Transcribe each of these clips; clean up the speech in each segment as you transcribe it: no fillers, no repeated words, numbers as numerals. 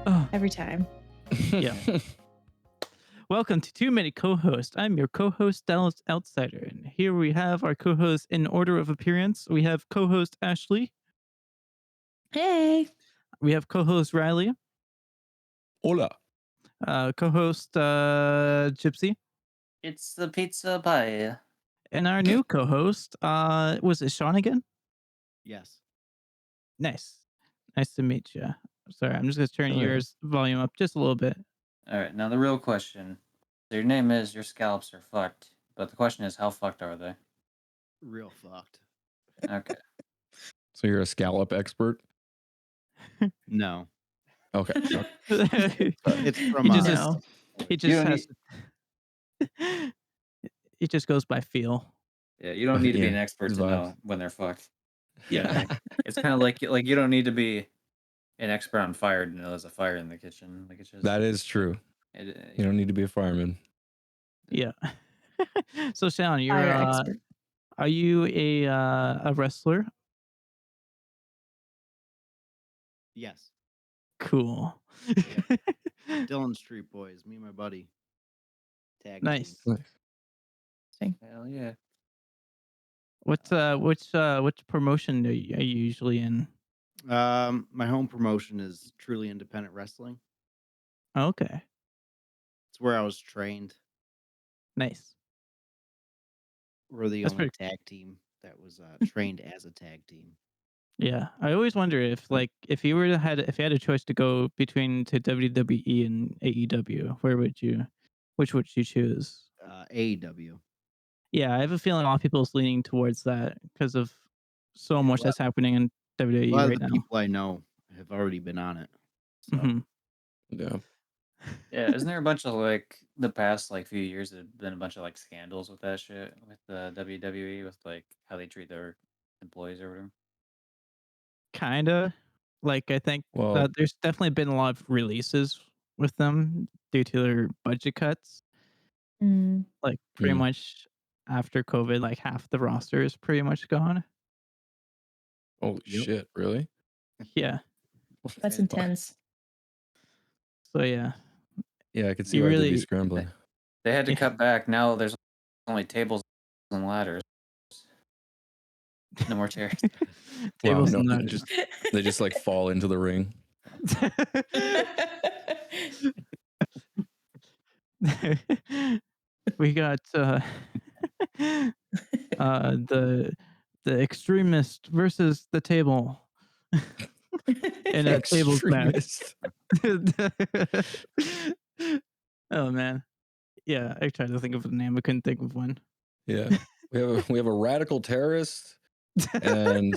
Oh, every time. yeah. Welcome to Too Many Co-Hosts. I'm your co-host, Dallas Outsider, and here we have our co-hosts in order of appearance. We have co-host Ashley. Hey. We have co-host Riley. Hola. Co-host Gypsy. It's the pizza pie. And our new co-host, was it Sean again? Yes. Nice. Nice to meet you. Sorry, I'm just going to turn yours volume up just a little bit. All right, now the real question. So your name is your scallops are fucked, but the question is how fucked are they? Real fucked. Okay. So you're a scallop expert? No. Okay. It's from He just, No. he just don't has. It just goes by feel. Yeah, you don't need to be Yeah, an expert it's to vibes. know when they're fucked. Yeah. It's kind of like you don't need to be an expert on fire to know there's a fire in the kitchen. Like it's just That is true. You don't need to be a fireman. Yeah. So Sean, you're Fire expert. are you a wrestler? Yes. Cool. Dylan Street Boys, me and my buddy. Tag Nice. team. Hell yeah. Which promotion are you usually in? My home promotion is Truly Independent Wrestling. Okay. It's where I was trained. Nice. We're the That's only tag team that was trained as a tag team. Yeah. I always wonder if if you had a choice to go between to WWE and AEW, which would you choose? AEW. Yeah, I have a feeling a lot of people's leaning towards that because of so much lot- that's happening in A WWE lot right of the now. people I know have already been on it. So Mhm. Yeah. Yeah, isn't there a bunch of the past few years there's been a bunch of scandals with that shit with the WWE with how they treat their employees or whatever? Kinda. I think Well, there's definitely been a lot of releases with them due to their budget cuts. Mm, Pretty Mm. much after COVID, half the roster is pretty much gone. holy Yep. shit, really? Yeah. that's Yeah. intense. So yeah. Yeah, I could see You why they'd really- be scrambling. They had to Yeah. cut back. Now there's only tables and ladders. No more chairs. Tables no, and they ladders. They just fall into the ring. We got the extremist versus the table in a tables match. Extremist. Oh man, yeah. I tried to think of a name, I couldn't think of one. Yeah. We have a radical terrorist and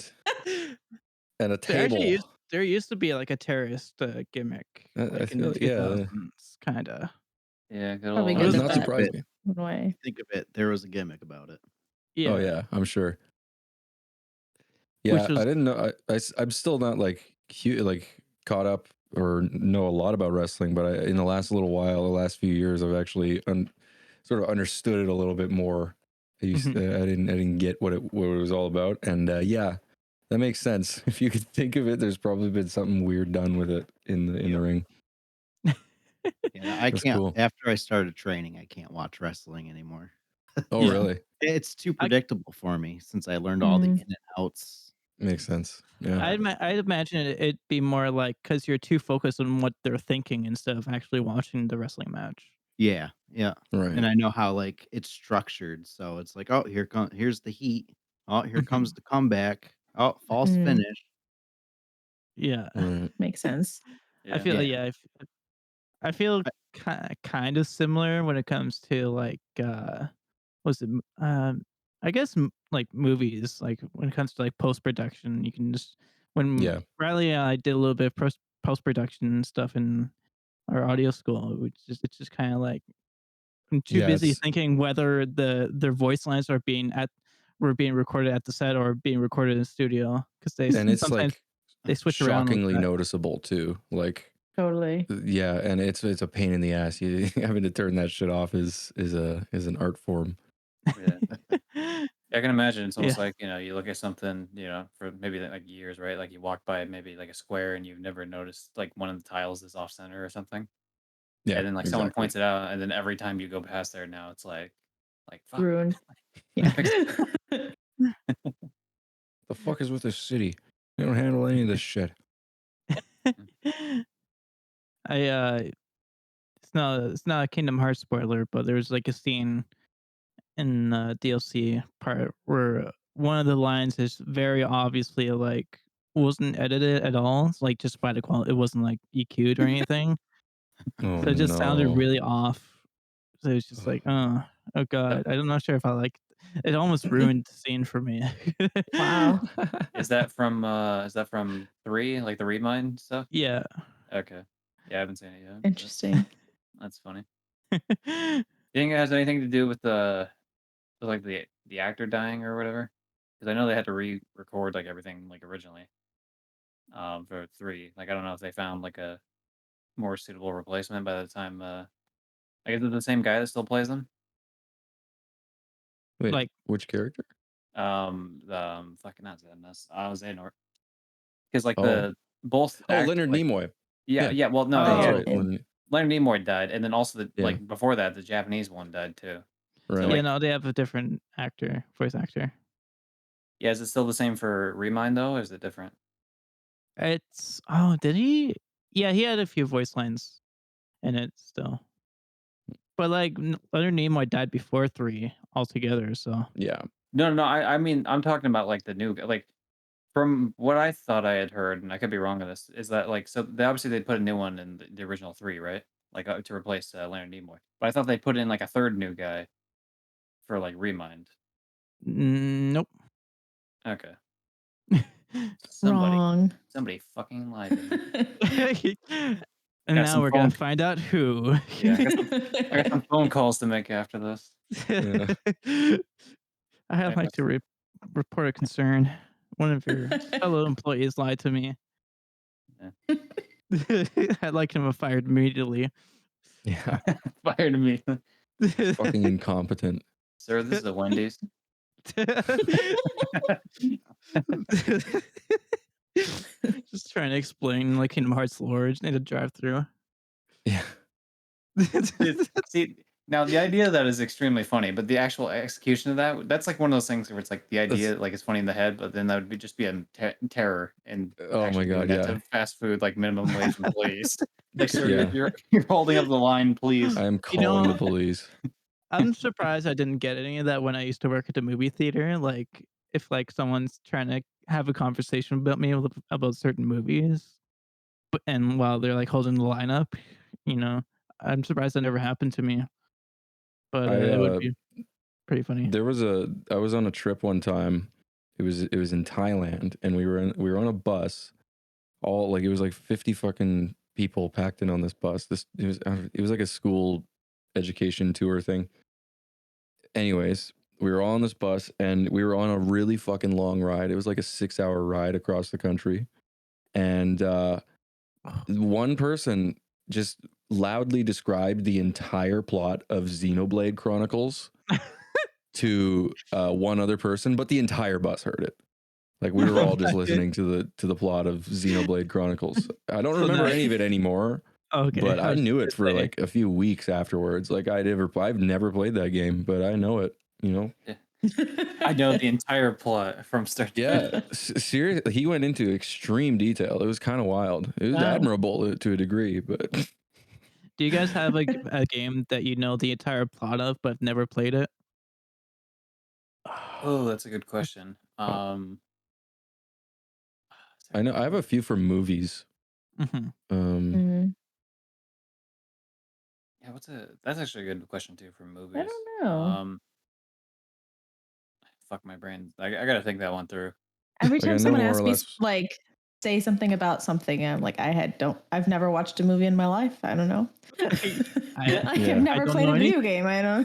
a table. There used to be a terrorist gimmick, I in feel the like, yeah. 2000s, kind of. Yeah, good Probably old. It does good not that- surprise me. Way. think of it, there was a gimmick about it. Yeah. Oh yeah, I'm sure. Yeah, Which was- I didn't know. I'm still not caught up or know a lot about wrestling, but in the last little while, the last few years, I've actually sort of understood it a little bit more. I didn't get what it was all about, and yeah, that makes sense. If you could think of it, there's probably been something weird done with it in the ring. Yeah, I That's can't. cool. After I started training, I can't watch wrestling anymore. Oh Yeah. really? It's too predictable for me since I learned all the in and outs. Makes sense. Yeah. I'd imagine it'd be more because you're too focused on what they're thinking instead of actually watching the wrestling match. Yeah. Right. And I know how it's structured, so it's oh, here's the heat. Oh, here comes the comeback. Oh, false Mhm. finish. Yeah. Right. Makes sense. Yeah. I feel Yeah. I feel kind of similar when it comes to what's it I guess movies, when it comes to post production, you can just Yeah. Riley and I did a little bit of post production stuff in our audio school, it's just kind of I'm too busy Yes. thinking whether their voice lines were being recorded at the set or being recorded in the studio because And it's sometimes they switch around. shockingly noticeable too. Totally. Yeah, and it's a pain in the ass. You having to turn that shit off is an art form. Yeah. I can imagine it's Yeah. almost like, you look at something, for maybe like years, right? Like you walk by maybe like a square and you've never noticed like one of the tiles is off center or something. Yeah, And then like someone exactly. points it out, and then every time you go past there now it's like fuck. Ruined. Yeah. The fuck is with this city? They don't handle any of this shit. I it's not a Kingdom Hearts spoiler, but there's like a scene in DLC part where one of the lines is very obviously like wasn't edited at all. It's like just by the quality, it wasn't like EQ'd or anything. Oh So it just sounded no. really off. So it's just like, oh That- god, I'm not sure if I like. It almost ruined the scene for me. Wow. Is that from 3, like the Remind stuff? Yeah. Okay. Yeah, I haven't seen it yet. Interesting. That's funny. Do you think it has anything to do with like the actor dying or whatever? Because I know they had to re-record like everything like originally. For 3. Like I don't know if they found like a more suitable replacement by the time. I guess it's the same guy that still plays them. Wait, Like, which character? Fucking not Zedness. Xehanort. Because like Oh, both oh, act Leonard like Nimoy. yeah, Yeah, well no, that's yeah, oh right. Leonard, Leonard Nimoy died, and then also yeah, before that the Japanese one died too. So yeah, right. like no, they have a different actor, voice actor. yeah, is it still the same for Remind though, or is it different? Did he? Yeah, he had a few voice lines in it still. But like Leonard Nimoy died before 3 altogether, so Yeah. No, I mean I'm talking about like the new guy. Like from what I thought I had heard, and I could be wrong on this, is that like so they obviously they put a new one in the original 3, right? Like to replace Leonard Nimoy. But I thought they put in like a third new guy for like Remind. nope. Okay. Somebody Wrong. somebody fucking lied to me. And Got now some we're gonna phone find out who. Yeah, I got some phone calls to make after this. Yeah. I'd like to report a concern. One of your fellow employees lied to me. Yeah. I'd like him fired immediately. Yeah. Fired me. Fucking incompetent. Sir, this is a Wendy's. Just trying to explain like Kingdom Hearts lore. Just need to drive through. Yeah. See, now the idea of that is extremely funny, but the actual execution of that's like one of those things where it's like the idea like it's funny in the head, but then that would just be a terror and Oh my actually doing God, that yeah. to fast food like minimum wage employees. Like, sir, Yeah. you're holding up the line, please. I am You calling know- the police. I'm surprised I didn't get any of that when I used to work at the movie theater. Like, if like someone's trying to have a conversation about me about certain movies, and while they're like holding the line up, I'm surprised that never happened to me. But it would be pretty funny. I was on a trip one time. It was in Thailand, and we were on a bus. All like it was like 50 fucking people packed in on this bus. It was like a school education tour thing. Anyways, we were all on this bus, and we were on a really fucking long ride. It was like a 6-hour ride across the country, and one person just loudly described the entire plot of Xenoblade Chronicles to one other person, but the entire bus heard it. Like we were all just listening to the plot of Xenoblade Chronicles. I don't So remember now- any of it anymore, Okay, but I was knew just it for gonna say. like a few weeks afterwards. Like I've never played that game, but I know it. You know. I know the entire plot from start to Yeah, finish. seriously, he went into extreme detail. It was kind of wild. It was Wow. admirable to a degree, but Do you guys have a game that you know the entire plot of but never played it? Oh, that's a good question. I know I have a few for movies. Mhm. Mm, Yeah, that's actually a good question too for movies. I don't know. Fuck my brain. I gotta think that one through. Every Like, I time know someone more asks or me less. like say something about something, I'm like, I've never watched a movie in my life. I don't know. I I've Yeah. never don't played know a video game. I know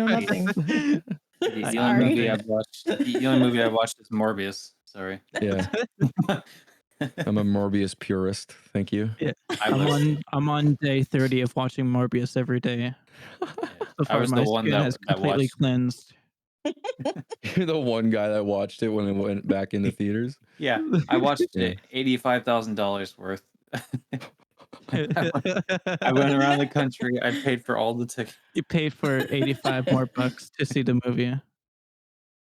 nothing. The I only know movie nothing. I've watched. The only movie I've watched is Morbius. Sorry. Yeah, I'm a Morbius purist. Thank you. Yeah, I was I'm on day 30 of watching Morbius every day. yeah, So I far, was my the one skin has that completely watched. cleansed. You're the one guy that watched it when it went back into theaters. Yeah, I watched Yeah. it $85,000 worth. I went around the country. I paid for all the tickets. You paid for 85 more bucks to see the movie.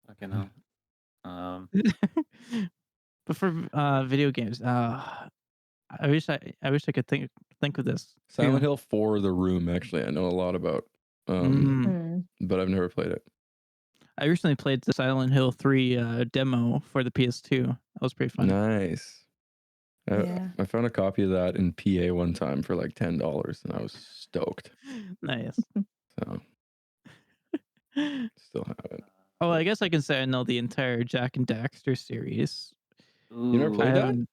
Fucking hell. But for video games, I wish I could think of this Silent too. Hill 4: The Room, actually, I know a lot about, Mm. but I've never played it. I recently played the Silent Hill 3 demo for the PS2. That was pretty fun. Nice. Yeah. I found a copy of that in PA one time for like $10, and I was stoked. Nice. So still have it. Oh, I guess I can say I know the entire Jack and Daxter series. You never Ooh, I played that? haven't.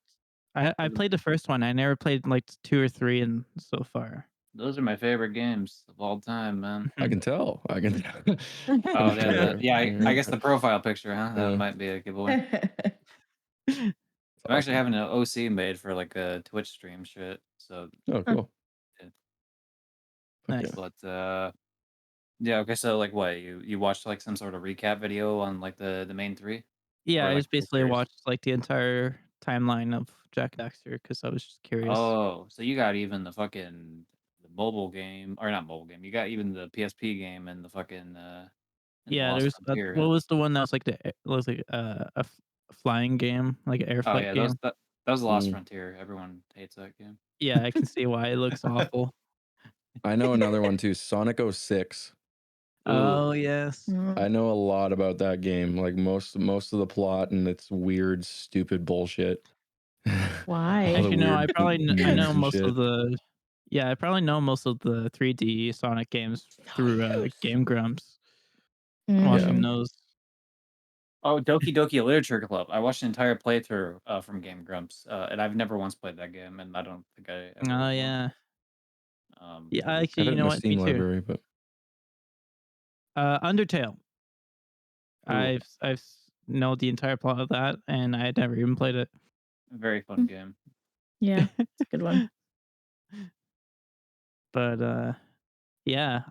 I played the first one. I never played like 2 or 3 in so far. those are my favorite games of all time, man. I can tell. I can tell. Oh, I'm yeah, sure. I guess the profile picture, huh? That Yeah. might be a giveaway. It's I'm actually awesome. having an OC made for like a Twitch stream shit. So, Oh, cool. Yeah. Fuck Nice. yeah. but yeah, okay. So like, what you watched like some sort of recap video on like the main 3, Yeah, or I like just the basically series? watched like the entire timeline of Jack and Daxter because I was just curious. Oh, so you got even the mobile game, or not mobile game. You got even the PSP game and the fucking and the Yeah, Lost there's Frontier, what huh? was the one that was like was like a flying game, like an air Oh flight yeah, game. that was the Lost Mm. Frontier. Everyone hates that game. Yeah, I can see why it looks awful. I know another one too, Sonic 06. Oh Ooh. yes. I know a lot about that game, like most of the plot and its weird, stupid bullshit. Why? All the Actually, no. weird I know moves and most of shit. the. Yeah, I probably know most of the 3D Sonic games through Game Grumps. Watching Mm. those. Oh, Doki Doki Literature Club. I watched an entire playthrough from Game Grumps, and I've never once played that game, and I don't think I ever Oh will. yeah. Yeah, I actually, have it you in know my what? Me Steam too. library, but Undertale. Ooh, I've know the entire plot of that, and I had never even played it. very fun game. Yeah, it's a good one. But yeah.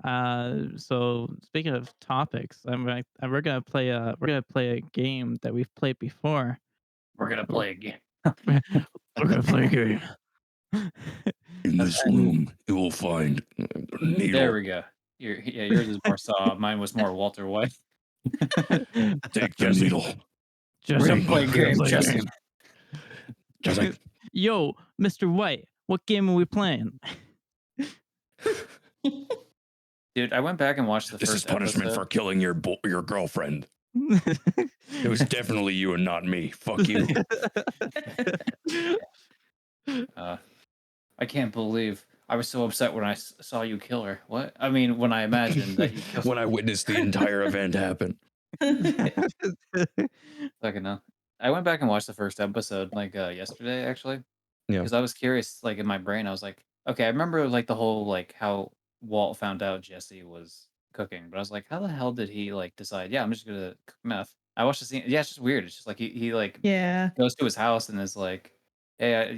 So speaking of topics, we're gonna play a game that we've played before. We're gonna play a game. We're gonna play a game. in this room you will find a There needle. we go. Yours is more Saw. Mine was more Walter White. Take the needle. We're gonna play a game, play a Jesse. game. Just like Yo, Mr. White, what game are we playing? Dude, I went back and watched the this is first punishment episode. for killing your girlfriend. It was definitely you and not me. Fuck you. I can't believe I was so upset when I saw you kill her. What? I mean, when I imagined that you killed when I witnessed the entire event happen. Fucking hell. I went back and watched the first episode like yesterday actually. Yeah. Because I was curious, like in my brain, I was like, okay, I remember like the whole like how Walt found out Jesse was cooking, but I was like, how the hell did he like decide, yeah, I'm just gonna cook meth? I watched the scene. Yeah, it's just weird. It's just like he like Yeah. goes to his house and is like, hey,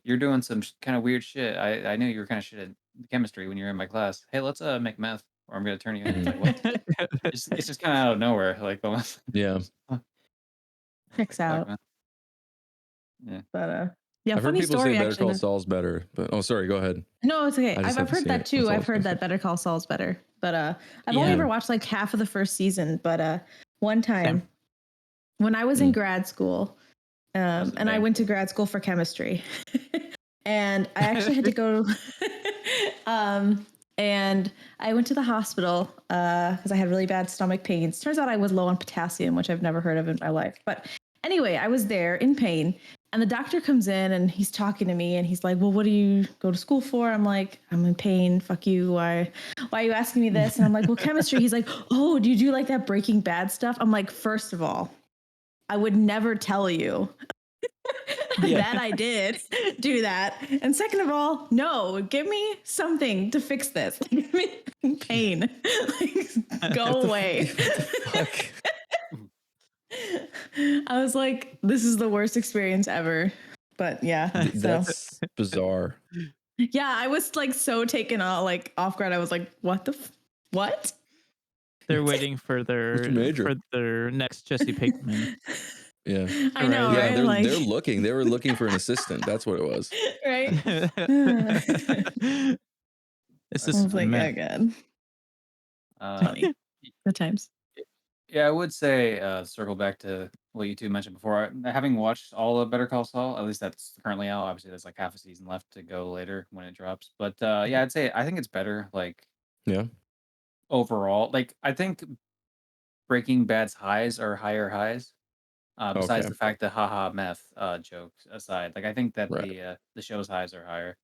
you're doing some kind of weird shit. I knew you were kind of shit at chemistry when you were in my class. Hey, let's make meth, or I'm gonna turn you in. It's like what? It's just kind of out of nowhere, like almost. Yeah. Checks Fuck, out. man. Yeah. But yeah, I've heard funny people story say Better actually. Call Saul's better, but oh, sorry, go ahead. No, it's okay. I just I've haven't heard seen that it. too. That's all I I've was gonna heard that say. Better Call Saul's better. But I've Yeah. only ever watched like half of the first season. But one time when I was in grad school, How's it and I been? went to grad school for chemistry, and I actually had to go. And I went to the hospital because I had really bad stomach pains. Turns out I was low on potassium, which I've never heard of in my life. But anyway, I was there in pain. And the doctor comes in and he's talking to me and he's like, well, what do you go to school for? I'm like, I'm in pain. Fuck you. Why are you asking me this? And I'm like, well, chemistry. He's like, oh, do you do like that Breaking Bad stuff? I'm like, first of all, I would never tell you that I did do that. And second of all, no, give me something to fix this. Give me pain. Like, go away. Fuck. I was like, this is the worst experience ever. But yeah, so That's bizarre. yeah, I was like so taken off guard. I was like, what? they're waiting for Mr. Major. their next Jesse Pinkman Yeah. I know, Yeah, right? they're Like, they're looking. They were looking for an assistant. That's what it was. right? I was Assistant like, man. oh god, Uh, funny. Good times. yeah, I would say circle back to what you two mentioned before. Having watched all of Better Call Saul, at least that's currently out. Obviously, there's like half a season left to go later when it drops. But yeah, I'd say I think it's better. Like Yeah. overall, like I think Breaking Bad's highs are higher highs. Besides Okay. the fact that haha meth jokes aside, like I think that Right. the show's highs are higher.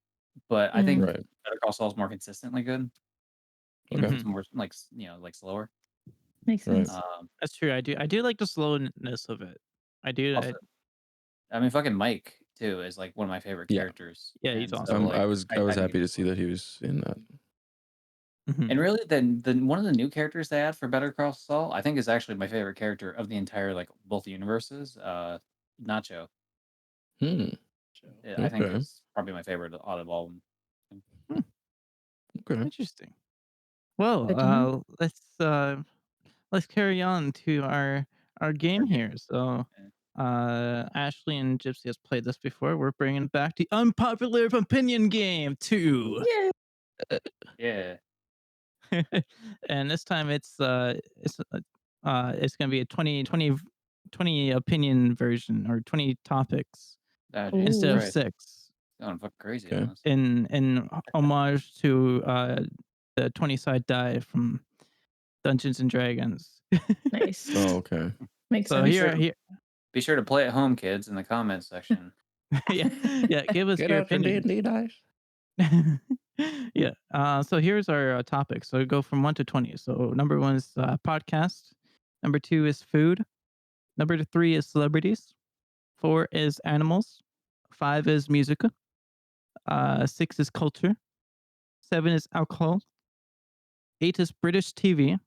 But I Mm. think Right. Better Call Saul is more consistently good, even if Okay. it's more like like slower. Makes Right. sense. That's true. I do like the slowness of it. I do. Also, I mean, fucking Mike too is like one of my favorite Yeah. characters. Yeah, he's And so awesome. I like was I think happy to it's see that he was in that. and really the one of the new characters they add for Better Call Saul, I think is actually my favorite character of the entire like both universes. Nacho, Hmm. I think Okay. is probably my favorite out of all of them. Hmm, Okay. interesting. Well, Good to know. let's carry on to our game Okay. here. So, Yeah. Ashley and Gypsy has played this before. We're bringing back the unpopular opinion game 2. Yeah. Yeah. And this time it's gonna be a 20 opinion version or 20 topics Oh, Jesus instead Ooh. of Christ. 6 Going fucking crazy Okay. on this. in homage to the 20-side die from Dungeons and Dragons. Nice. Oh, okay. Makes So sense. here Be sure to play at home, kids, in the comments section. yeah, give us Get your out your opinions. D&D dice. Yeah. So here's our topics. So we go from 1 to 20. So number 1 is podcast. Number 2 is food. Number 3 is celebrities. 4 is animals. 5 is music. 6 is culture. 7 is alcohol. 8 is British TV.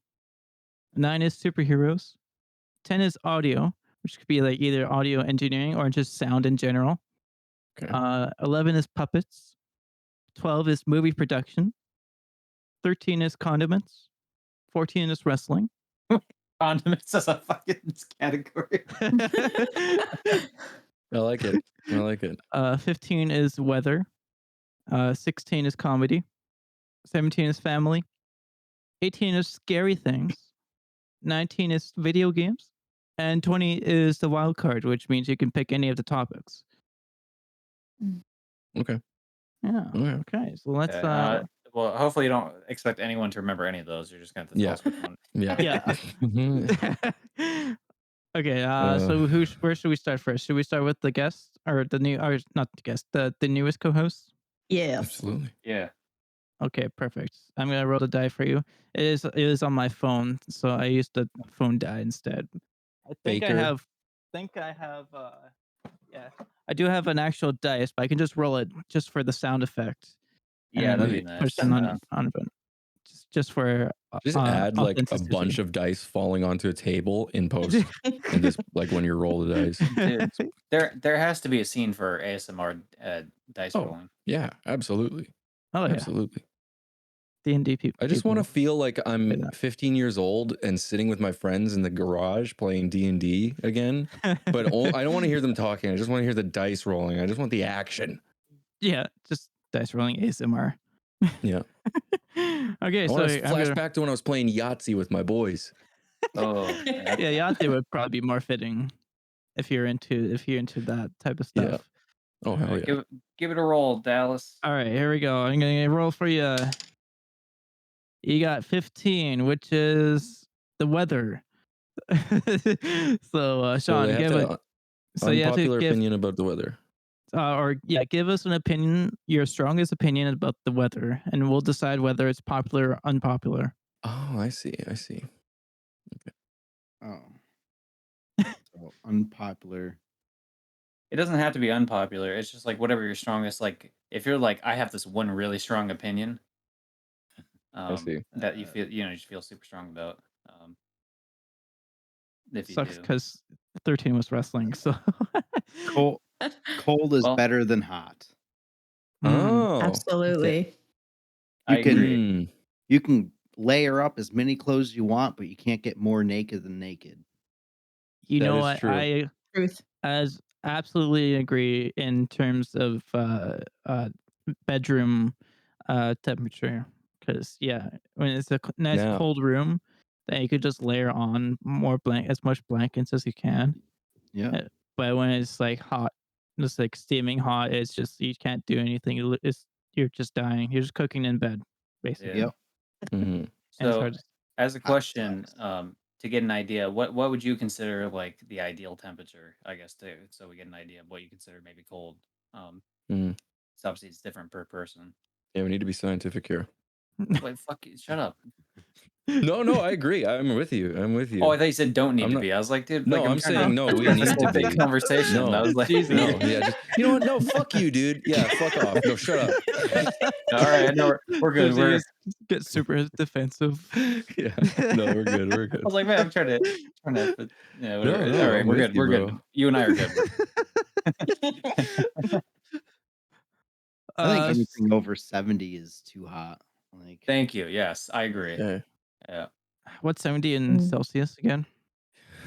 9 is superheroes. 10 is audio, which could be like either audio engineering or just sound in general. Okay. 11 is puppets. 12 is movie production. 13 is condiments. 14 is wrestling. Condiments as a fucking category. I like it. I like it. 15 is weather. 16 is comedy. 17 is family. 18 is scary things. 19 is video games. And 20 is the wild card, which means you can pick any of the topics. Okay. Yeah. Okay. Okay. So let's Okay, well, hopefully you don't expect anyone to remember any of those. You're just going to have to tell Yeah. us which one. Yeah. yeah. Okay. Uh, So where should we start first? Should we start with the guest or the new or not the guest, the newest co-host? Yes. Absolutely. Yeah. Okay, perfect. I'm gonna roll the die for you. It is on my phone, so I used the phone die instead. I think Baker. I have yeah. I do have an actual dice, but I can just roll it just for the sound effect. Yeah, And that'd then be push nice. it on a button. Just for Just add like a authenticity. bunch of dice falling onto a table in post, and just like when you roll the dice. Dude, there has to be a scene for ASMR dice Oh, rolling. yeah, absolutely. Oh yeah, Absolutely. D&D people. I just want to feel like say I'm that. 15 years old and sitting with my friends in the garage playing D&D again. But I don't want to hear them talking. I just want to hear the dice rolling. I just want the action. Yeah, just dice rolling ASMR. Yeah. Okay, I so want to I'm flash gonna. back to when I was playing Yahtzee with my boys. Oh, Yeah, Yahtzee would probably be more fitting if you're into that type of Yeah. stuff. Oh, hell yeah. Give it a roll, Dallas. All right, here we go. I'm gonna roll for you. You got 15, which is the weather. So, So they Sean, have to you have to unpopular give opinion about the weather. give us an opinion, your strongest opinion about the weather, and we'll decide whether it's popular or unpopular. Oh, I see. Oh. So unpopular. It doesn't have to be unpopular. It's just like whatever your strongest. Like if you're like, I have this one really strong opinion, I see. that you feel you just feel super strong about. If you Sucks do, because 13 was wrestling. So Cold is Well- better than hot. Mm. Oh. Absolutely. I You can- agree. Mm. You can layer up as many clothes as you want, but you can't get more naked than naked. You That know is what? true. I Truth. as absolutely agree in terms of bedroom temperature. Because yeah, when it's a nice Now, cold room, then you could just layer on more as much blankets as you can. Yeah. But when it's like hot, just like steaming hot, it's just you can't do anything. You're just dying. You're just cooking in bed, basically. Yep. mhm. And it's So, hard. as a Hot question, sucks. to get an idea, what would you consider like the ideal temperature? I guess so we get an idea of what you consider maybe cold. Um, Mhm. so obviously it's different per person. Yeah, we need to be scientific here. Wait, fuck you, shut up. No, I agree. I'm with you. I'm with Oh, I you. thought you said don't need I'm to not. be. I was like, dude, like No, I'm I'm trying saying to no. We have a need to civic be. conversation. I No, was like, Jesus. no. Yeah, just you know what? No, fuck you, dude. Yeah, fuck off. No, shut up. all right, no, we're good. Especially We're. just get super defensive. Yeah. No, we're good. We're I good. was like, man, I'm trying to, but, yeah, whatever. No, All right, I'm we're with good. you, We're good. bro. You and I are good. I think Uh, anything over 70 is too hot. Like Thank you. Yes, I agree. Okay. Yeah. what's 70 in Mm. Celsius again?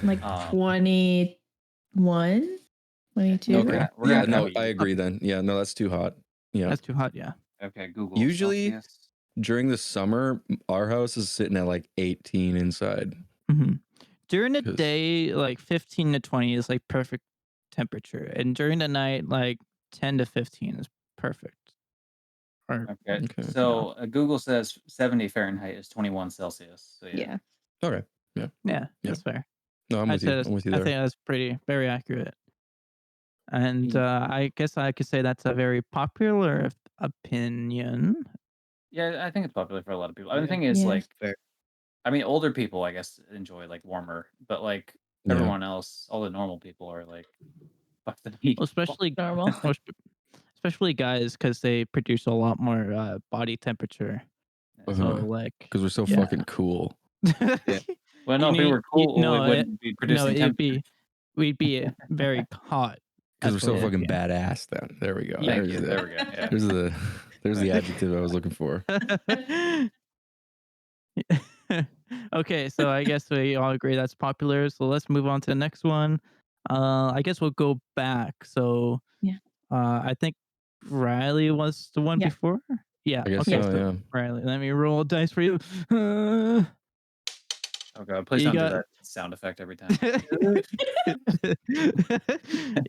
Like Um, 21, 22. We're Okay. gonna Yeah, have to have no, a I use. agree then. Yeah, no, that's too hot. Yeah. That's too hot. Yeah. Okay, Google Usually Celsius. during the summer, our house is sitting at like 18 inside. hmm During the 'Cause- day, like 15 to 20 is like perfect temperature, and during the night, like 10 to 15 is perfect. Or Okay, Okay. so Google says 70 Fahrenheit is 21 Celsius. So yeah. Yeah. Okay. Yeah. yeah, Yeah. that's fair. No, I'm with you. I'm with you I there. think that's very accurate. And Mm. I guess I could say that's a very popular opinion. Yeah, I think it's popular for a lot of people. I mean, the Yeah. thing is, Yeah. like, fair. I mean, older people, I guess, enjoy like warmer, but like Yeah. everyone else, all the normal people are like, fuck the heat. Well, especially Normal. especially guys, because they produce a lot more body temperature. So Uh-huh. like, Because we're so yeah. fucking cool. Yeah. Well, no, You if we need were cool, we no, wouldn't be no, producing temperature. we'd be very hot. Because we're That's so what it would fucking be. badass then. There we go. Yeah. Thank There's you. the, There we go. Yeah. there's the adjective I was looking for. Okay, so I guess we all agree that's popular. So let's move on to the next one. I guess we'll go back. So Yeah. I think Riley was the one Yeah. before. Yeah. I guess Okay. so, So yeah. Riley, let me roll a dice for you. Oh god, please You don't do got- that sound effect every time. you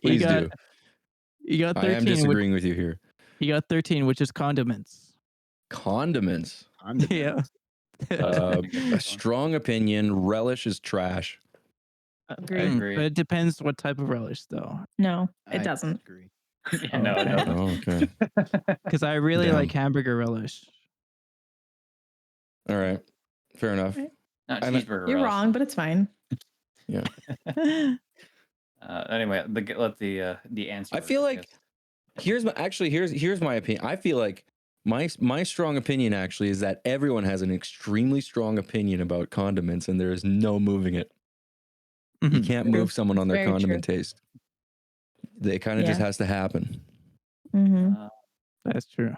Please got do. you got I am 13. disagreeing with you here. You got 13, which is condiments. Condiments. Yeah. A Good. strong opinion. Relish is trash. Agree. agree. But it depends what type of relish, though. No, it I doesn't. disagree. Yeah, no, it Okay. doesn't. Oh, okay. Because I really Damn. like hamburger relish. All right. Fair enough. Right. Not I'm a- cheeseburger. You're relish. wrong, but it's fine. Yeah. Anyway, let the answer. I feel like here's my opinion. I feel like my strong opinion actually is that everyone has an extremely strong opinion about condiments and there is no moving it. You Mhm. can't True. move someone on their Very condiment taste. It kind of just Yeah. has to happen. Mm-hmm. That's true. You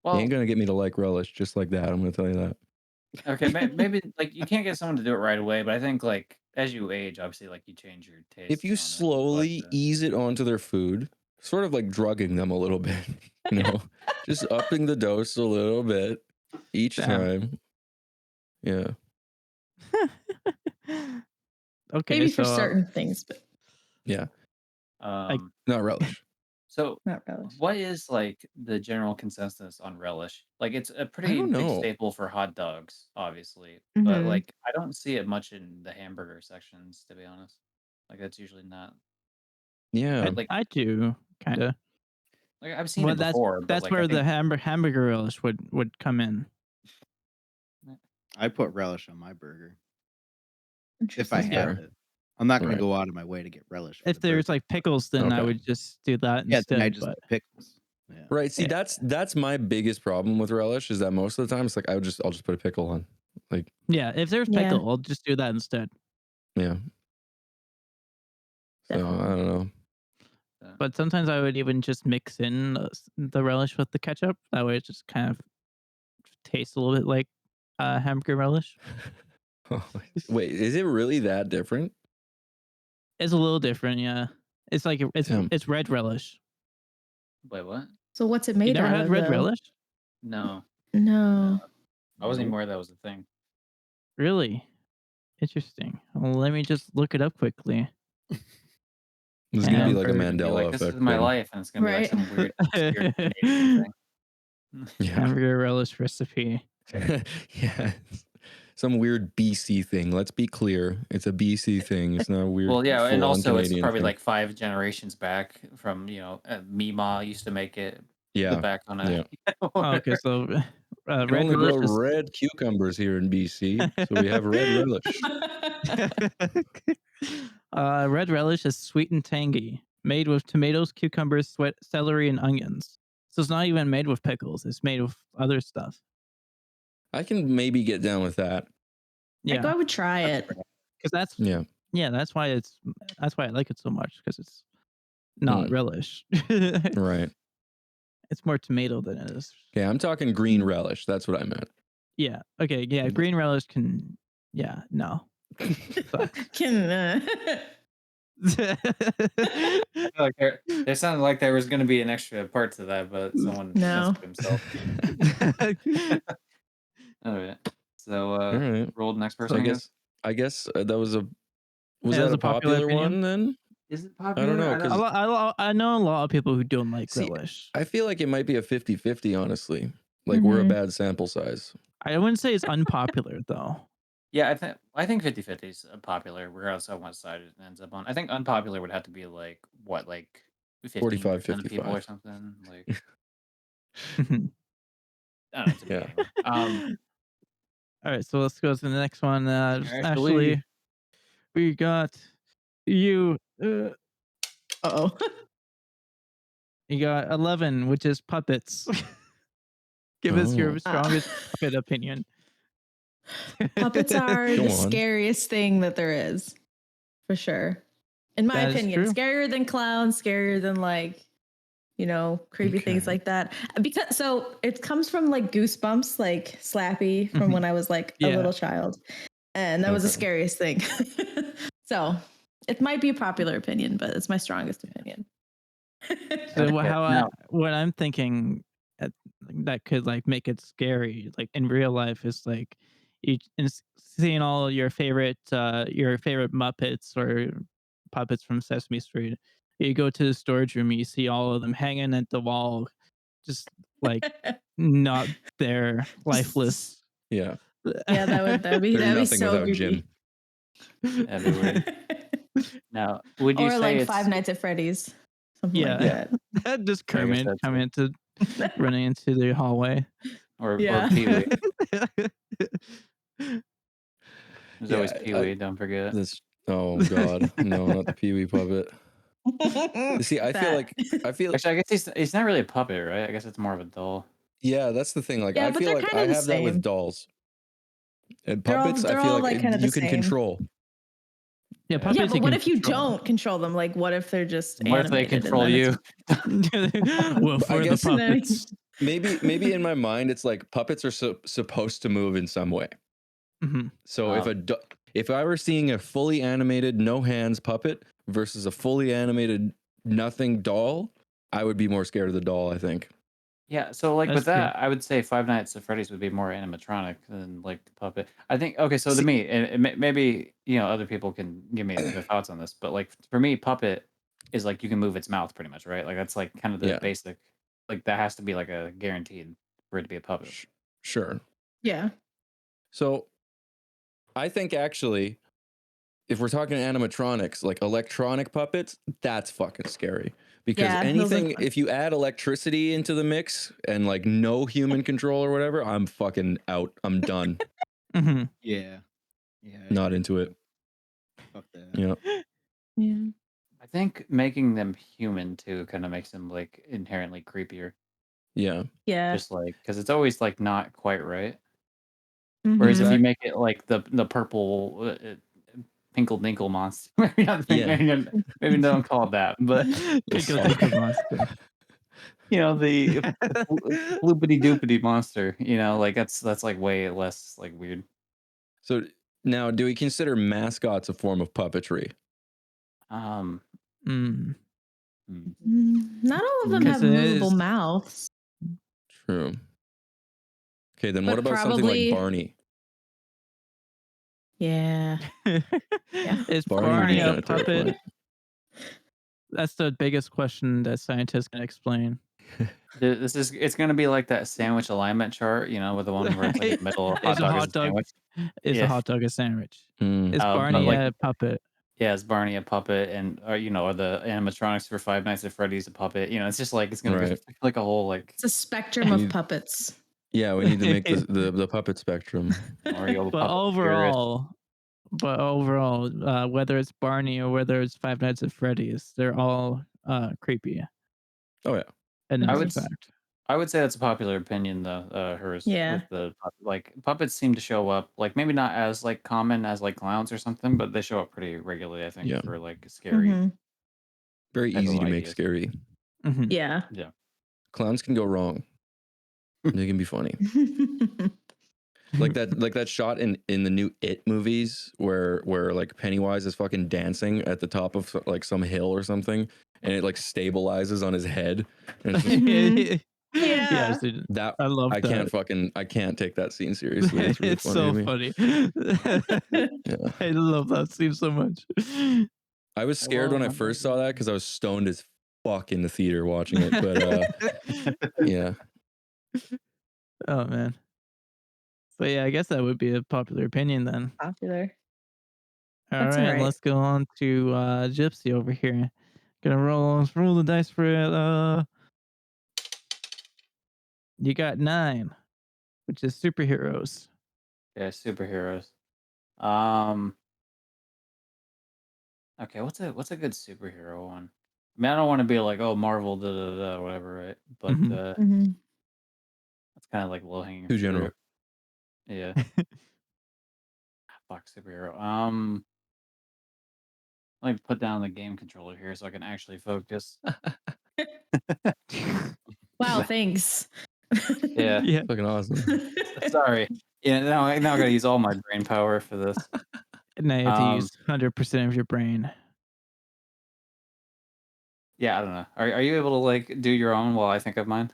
well, ain't gonna get me to like relish just like that. I'm gonna tell you that. okay, maybe like you can't get someone to do it right away, but I think like as you age, obviously, like you change your taste. If you slowly ease it onto their food, sort of like drugging them a little bit, just upping the dose a little bit each Damn. time. Yeah. Okay, Maybe for so certain things, but Yeah. Um, Not relish. so not relish. what is like the general consensus on relish? Like it's a pretty don't big know. staple for hot dogs, obviously, but Mhm. like I don't see it much in the hamburger sections, to be honest. Like that's usually not Yeah. like I do kind of. like I've seen Well, it before, but that's like I where the think hamburger relish would come in. I put relish on my burger if Interesting. I That's have fair. it. I'm not going Right. to go out of my way to get relish. For If the there's burger. like pickles, then I Okay. would just do that yeah, then I instead. just But get pickles. Yeah. Right. See, Yeah. that's my biggest problem with relish is that most of the time it's like I'll just put a pickle on. Like, yeah, if there's Yeah. pickle, I'll just do that instead. yeah. So Definitely. I don't know. But sometimes I would even just mix in the relish with the ketchup. That way, it just kind of tastes a little bit like hamburger relish. Wait, is it really that different? It's a little different, yeah. It's like Damn. it's red relish. Wait, what? So what's it You made never out had of red though? relish? No, No. I wasn't even Nope. aware that was a thing. Really? Interesting. Well, let me just look it up quickly. This is gonna be Ham- like a You're gonna be Mandela like, this is effect my thing. life, and it's gonna be like Right. some weird obscure Canadian thing. Yeah. Hamburger relish recipe. Yeah. Some weird BC thing. Let's be clear. It's a BC thing. It's not a weird Well, yeah, and full-on also it's Canadian probably thing. like 5 generations back from, Meemaw used to make it Yeah. back on Yeah. a Oh, okay, so We can red only grow relish is red cucumbers here in BC, so we have red relish. red relish is sweet and tangy, made with tomatoes, cucumbers, celery, and onions. So it's not even made with pickles. It's made with other stuff. I can maybe get down with that. Yeah, I would try it. because Yeah. that's why I like it so much, because it's not relish. Right. It's more tomato than it is. Okay, I'm talking green relish. That's what I meant. Yeah. Okay. Yeah. Green relish can. Yeah. No. Sucks. Can I feel like there sounded like there was going to be an extra part to that, but someone No. censored himself. All right. So, All right. roll the next So person. I guess that was a Yeah, that was a a popular popular opinion. one then? Is it I don't know, 'cause I know a lot of people who don't like See, relish. I feel like it might be a 50-50, honestly. Like we're a Mhm. bad sample size. I wouldn't say it's unpopular though. Yeah, I think 50-50 is popular, regardless of what side it ends up on. I think unpopular would have to be like what, like 45, 15% of people or 55. something. Like All I don't know. To me, Yeah. anyway. right, so let's go to the next one. Actually- Ashley, we got you. Uh-oh. You got 11, which is puppets. Give us your Oh. strongest puppet opinion. Puppets are Go the on. scariest thing that there is. For sure. In my That is opinion, true. scarier than clowns, scarier than like, creepy things Okay. like that. Because so it comes from like Goosebumps, like Slappy from when I was like a Yeah. little child. And that was the Okay. scariest thing. So it might be a popular opinion, but it's my strongest opinion. So Okay, now- what I'm thinking that could like make it scary, like in real life, is like seeing all your favorite Muppets or puppets from Sesame Street. You go to the storage room, you see all of them hanging at the wall, just like not there, lifeless. Yeah. Yeah, that'd be They're nothing so without creepy. Jim. That'd be weird. Now, would you Or say like it's Five Nights at Freddy's. Something like Yeah. that. Just I guess Kermit that's coming it. into running into the hallway. or Yeah. Pee Wee? There's always Yeah, Pee Wee. Don't forget. Oh God, no, not the Pee Wee puppet. See, I feel Actually, I guess he's not really a puppet, right? I guess it's more of a doll. yeah, that's the thing. Like, Yeah, I but feel they're like kinda I the have that with same. dolls. And They're all- puppets, they're I feel all, like like, kinda the you can same. control. Yeah, Yeah, puppets Yeah, but you what can if you control. don't control them? Like, what if they're just What if they animated and control then you? Well, for the guess- puppets. Maybe in my mind, it's like puppets are supposed to move in some way. Mhm. So if I were seeing a fully animated no hands puppet versus a fully animated nothing doll, I would be more scared of the doll, I think. Yeah, so like That's with that, I would say Five Nights at Freddy's would be more animatronic than like the puppet. I think okay, so to See- me, and maybe other people can give me their thoughts on this, but like for me, puppet is like you can move its mouth pretty much, right? Like that's like kind of the Yeah. basic. Like that has to be like a guaranteed for it to be a puppet. Sure. Yeah. So I think actually, if we're talking animatronics, like electronic puppets, that's fucking scary. Because Yeah, those are anything, fun. if you add electricity into the mix and like no human control or whatever, I'm fucking out. I'm done. Mhm. Yeah. Yeah. I Not agree. into it. Fuck that. Yeah. Yeah. I think making them human too kind of makes them like inherently creepier. Yeah. Yeah. Just like because it's always like not quite right. Mhm. Whereas if you Exact- make it like the purple Pinkle Dinkle monster, maybe not, Yeah. maybe don't call it that, but Pickle Dickle monster. the floopity doopity monster. Like that's like way less like weird. So now, do we consider mascots a form of puppetry? Um, Mm. Not all of them Because have it movable is. mouths, True. Okay, then what but about something like probably, Barney? yeah. Is Barney would be Barney a kind of puppet? terrifying. That's the biggest question that scientists can explain. it's gonna be like that sandwich alignment chart, with the one where it's like in the middle, hot Is a dog is hot a dog sandwich. is a Yeah. hot dog a sandwich? Hmm. Is But Barney like, a puppet? yeah, is Barney a puppet, and or the animatronics for Five Nights at Freddy's a puppet? It's just like it's gonna be Right. like a whole like It's a spectrum We of need- puppets. Yeah, we need to make the puppet spectrum. Mario But puppet theorist. overall, whether it's Barney or whether it's Five Nights at Freddy's, they're all creepy. Oh yeah. And I that's a would fact. I would say that's a popular opinion though. Hers Yeah. with the like puppets seem to show up like maybe not as like common as like clowns or something, but they show up pretty regularly. I think Yeah. for like scary Mhm. Very type easy of to make ideas. scary. Mhm. Yeah. Yeah. Clowns can go wrong. They can be funny. Like that shot in the new It movies where like Pennywise is fucking dancing at the top of like some hill or something, and it like stabilizes on his head. And it's just, Mhm. Yeah, Yeah. dude, that I love I that. can't take that scene seriously. It's really It's funny so to me. funny. Yeah. I love that scene so much. I was scared when I first saw that because I was stoned as fuck in the theater watching it. But yeah. Oh man. So yeah, I guess that would be a popular opinion then. Popular. All That's all right, right. let's go on to Gypsy over here. Gonna roll the dice for it. You got 9, which is superheroes. Yeah, superheroes. Um okay, what's a good superhero one? I mean, I don't want to be like, oh, Marvel, da da da, whatever, right? But Mhm. Mhm. that's kind of like low hanging Too general. fruit. Yeah. Fuck superhero. Let me put down the game controller here so I can actually focus. Wow, thanks. Yeah. Yeah. Fucking awesome. Sorry. Yeah, now I gotta use all my brain power for this. Now you have to Um, use 100% of your brain. yeah, I don't know. Are you able to like do your own while I think of mine?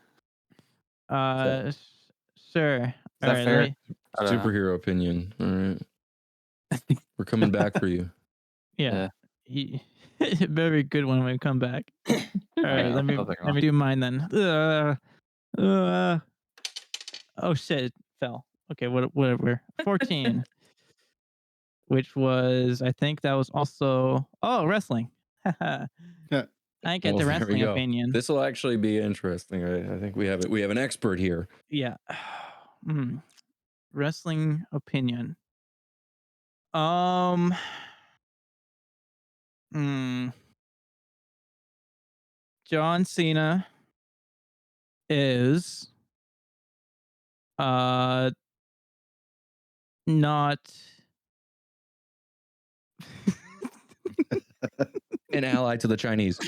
S- sure. Is All that right, fair? I don't know. Superhero opinion. All right. We're coming back for you. yeah. Very good one when we come back. All right, Yeah, let me I'll take let me do mine then. Oh shit, it fell. Okay, whatever. 14, which was I think that was also wrestling. I ain't get Well, the there we wrestling go. opinion. This will actually be interesting. I think we have it. We have an expert here. Yeah. Wrestling opinion. Um. mm, John Cena is uh not An ally to the Chinese.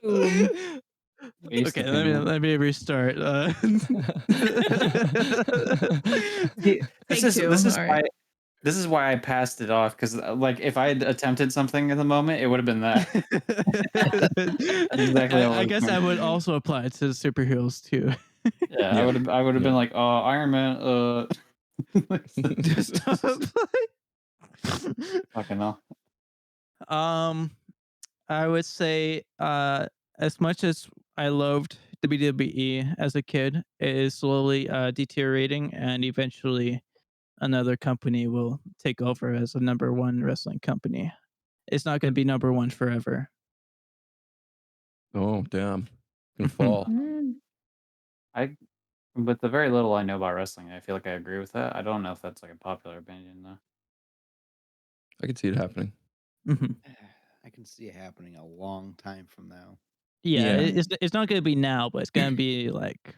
Boom. Ace the Okay, Penguin. let me restart. See, Take two. this is All why right. this is why I passed it off because like if I had attempted something in the moment, it would have been that. That's exactly how it I would guess have that been. would also apply to superheroes too. Yeah, Yeah. I would have Yeah. been like, Iron Man, Stop. fucking hell. I would say, as much as I loved WWE as a kid, it is slowly deteriorating, and eventually another company will take over as a number one wrestling company. It's not going to be number one forever. Oh, damn. Gonna fall. Mm. I with the very little I know about wrestling, I feel like I agree with that. I don't know if that's like a popular opinion though. I could see it happening. Mhm. I can see it happening a long time from now. Yeah, Yeah. it's not going to be now, but it's going to be like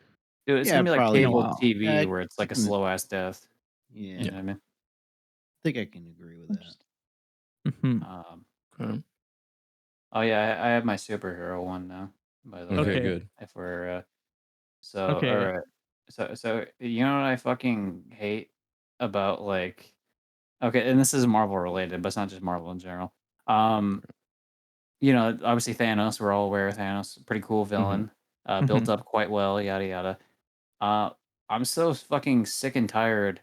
Dude, it's Yeah, gonna be like probably. cable Wow. TV Yeah, where it's I like a can- slow ass death. Yeah, You know what I mean? I think I can agree with that. mhm. Um, Okay. Oh yeah, I have my superhero one now. By the way, Okay, Okay. good. if we're so all Okay. right, so you know what I fucking hate about like okay, and this is Marvel related, but it's not just Marvel in general. Um, obviously Thanos. We're all aware of Thanos. Pretty cool Hmm. villain. Built Mhm. up quite well. Yada yada. Uh, I'm so fucking sick and tired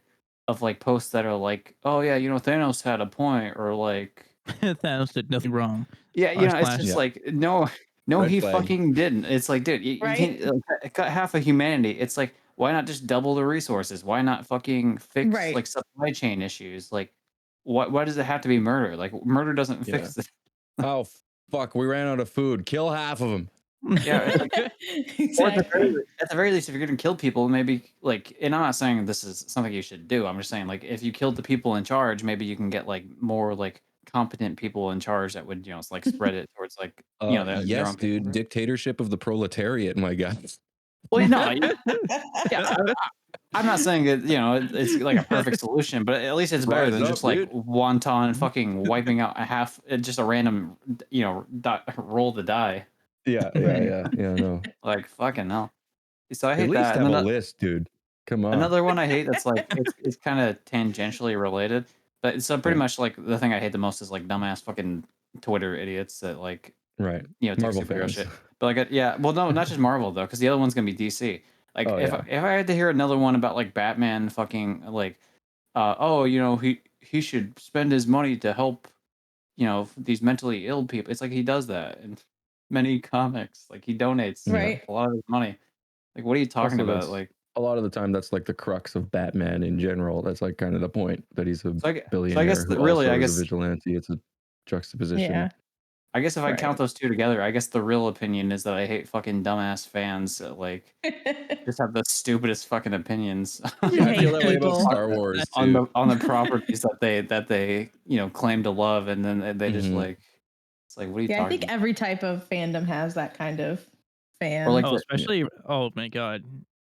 of like posts that are like, "Oh yeah, Thanos had a point," or like, Thanos did nothing wrong. yeah, it's Slash. just Yeah. like, no, no, Red he flag. fucking didn't. It's like, dude, you Right? can't cut half of humanity. It's like, why not just double the resources? Why not fucking fix Right. like supply chain issues? Like, why does it have to be murder? Like, murder doesn't Yeah. fix it. Oh fuck, we ran out of food. Kill half of them. Yeah, it's like, or Exactly. at the very least, if you're gonna kill people, maybe like, and I'm not saying this is something you should do. I'm just saying, like, if you killed the people in charge, maybe you can get like more like competent people in charge that would, like spread it towards like, their Yes, own people. dude. Dictatorship of the proletariat, my guy. Well, no, yeah, I'm not saying that it's like a perfect solution, but at least it's better Rise than up, just like dude. wanton fucking wiping out a half, just a random, roll the die. Yeah, yeah, Right. yeah, yeah. No, Like fucking hell. So I at hate least that. And have then a list, dude. Come on. another one I hate that's like it's kind of tangentially related, but so pretty Yeah, much like the thing I hate the most is like dumbass fucking Twitter idiots that like right. take Marvel superhero fans. shit. But like yeah, well no, not just Marvel though, because the other one's gonna be DC. Like Oh yeah. if I had to hear another one about like Batman fucking like oh he should spend his money to help these mentally ill people. It's like he does that in many comics. Like he donates Yeah. Right. a lot of his money. Like what are you talking Also, about? that's Like a lot of the time that's like the crux of Batman in general. That's like kind of the point that he's a so I guess billionaire who really also is a vigilante. It's a juxtaposition. Yeah. I guess if I count Right. those two together, I guess the real opinion is that I hate fucking dumbass fans that like just have the stupidest fucking opinions You Yeah, I feel hate that way about people. Star Wars on too. the properties that they claim to love, and then they just Hmm. like it's like what are you Yeah, I talking think about? every type of fandom has that kind of Or fan. Oh, Yeah. especially oh my god.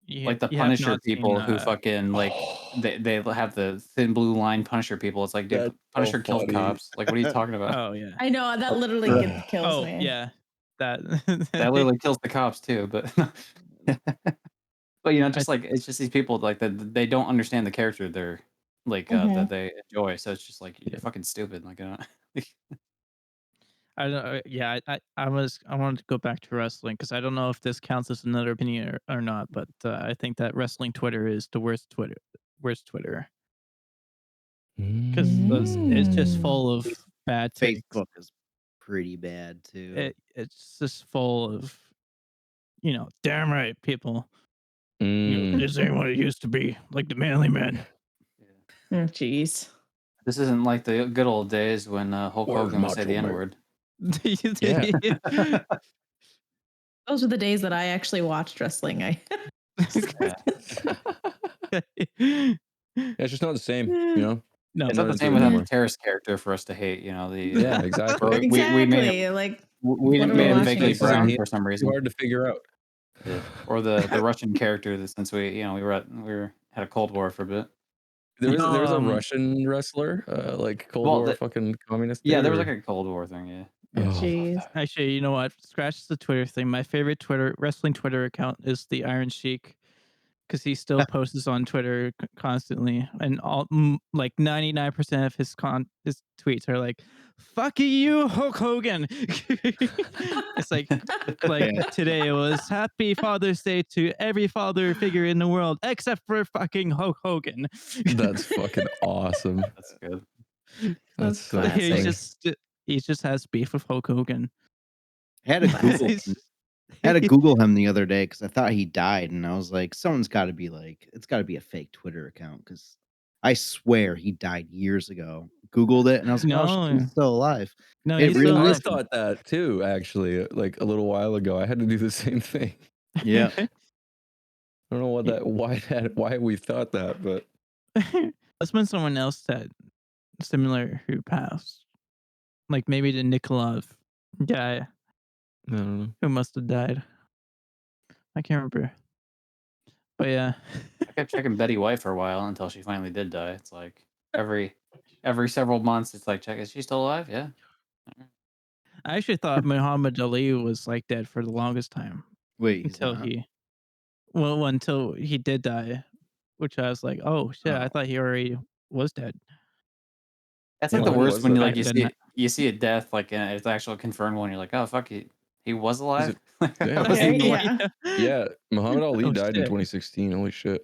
like the You have Punisher not seen people who fucking like Oh, they have the thin blue line Punisher people. It's like, dude, that's so Punisher killed funny. cops. Like, what are you talking about? oh yeah. I know that literally Ugh. kills Oh me. yeah. That That literally kills the cops too. But but I just like it's just these people like that they don't understand the character they're like Hmm. that they enjoy. So it's just like you're Yeah. fucking stupid. Like, I don't yeah, I wanted to go back to wrestling because I don't know if this counts as another opinion or not, but I think that wrestling Twitter is the worst Twitter because it's just Mm. full of bad takes. Facebook is pretty bad too. It's just full of damn right people. Mm. This ain't what it used to be, like the manly men. Oh, jeez. this isn't like the good old days when Hulk Where's Hogan would say Macho the N Man? word. Yeah. Those were the days that I actually watched wrestling. I Yeah. It's just not the same, you know? No. It's I'm not not the into same it without yeah, the anymore. terrorist character for us to hate. Yeah, exactly. Or we made him exactly. Like, we what are we made him Tony watching vaguely it faces and for? brown he for some too reason. hard to figure out. Yeah. Or the Russian character that since we had a Cold War for a bit. There was a Um, Russian wrestler, like Cold Well, War fucking communist yeah, dude, there was like or a Cold War thing. Yeah. yeah. oh, fuck Jeez. that. Actually, you know what? Scratch the Twitter thing. My favorite Twitter wrestling Twitter account is the Iron Sheik because he still posts on Twitter constantly, and like 99% of his tweets are like, "Fuck you, Hulk Hogan." It's like Yeah. today was Happy Father's Day to every father figure in the world except for fucking Hulk Hogan. That's fucking awesome. That's good. That's That's so he classic. funny. just has beef with Hulk Hogan. I had to Google He's- him. I had to Google him the other day because I thought he died, and I was like, someone's got to be like, it's got to be a fake Twitter account because I swear he died years ago. Googled it, and I was like, oh, shit, no, he's still alive. no, It he's still really I is. alive. thought that too, actually, like a little while ago. I had to do the same thing. Yeah. I don't know why we thought that, but There's been someone else that similar who passed. Like maybe the Nikolov guy I don't know. who must have died. I can't remember. But yeah. I kept checking Betty White for a while until she finally did die. It's like every several months, it's like check is she still alive? Yeah. I actually thought Muhammad Ali was like dead for the longest time Wait, he's until not? until he did die, which I was like, oh shit, I Oh, thought he already was dead. That's like Yeah, the when Well, worst was when that? you back like you then. see a death like it's actual confirmed one. You're like, oh fuck, he was Is alive. it? I Damn. wasn't Okay, even aware. yeah. Yeah, Muhammad Ali Oh died in shit. 2016. Holy shit.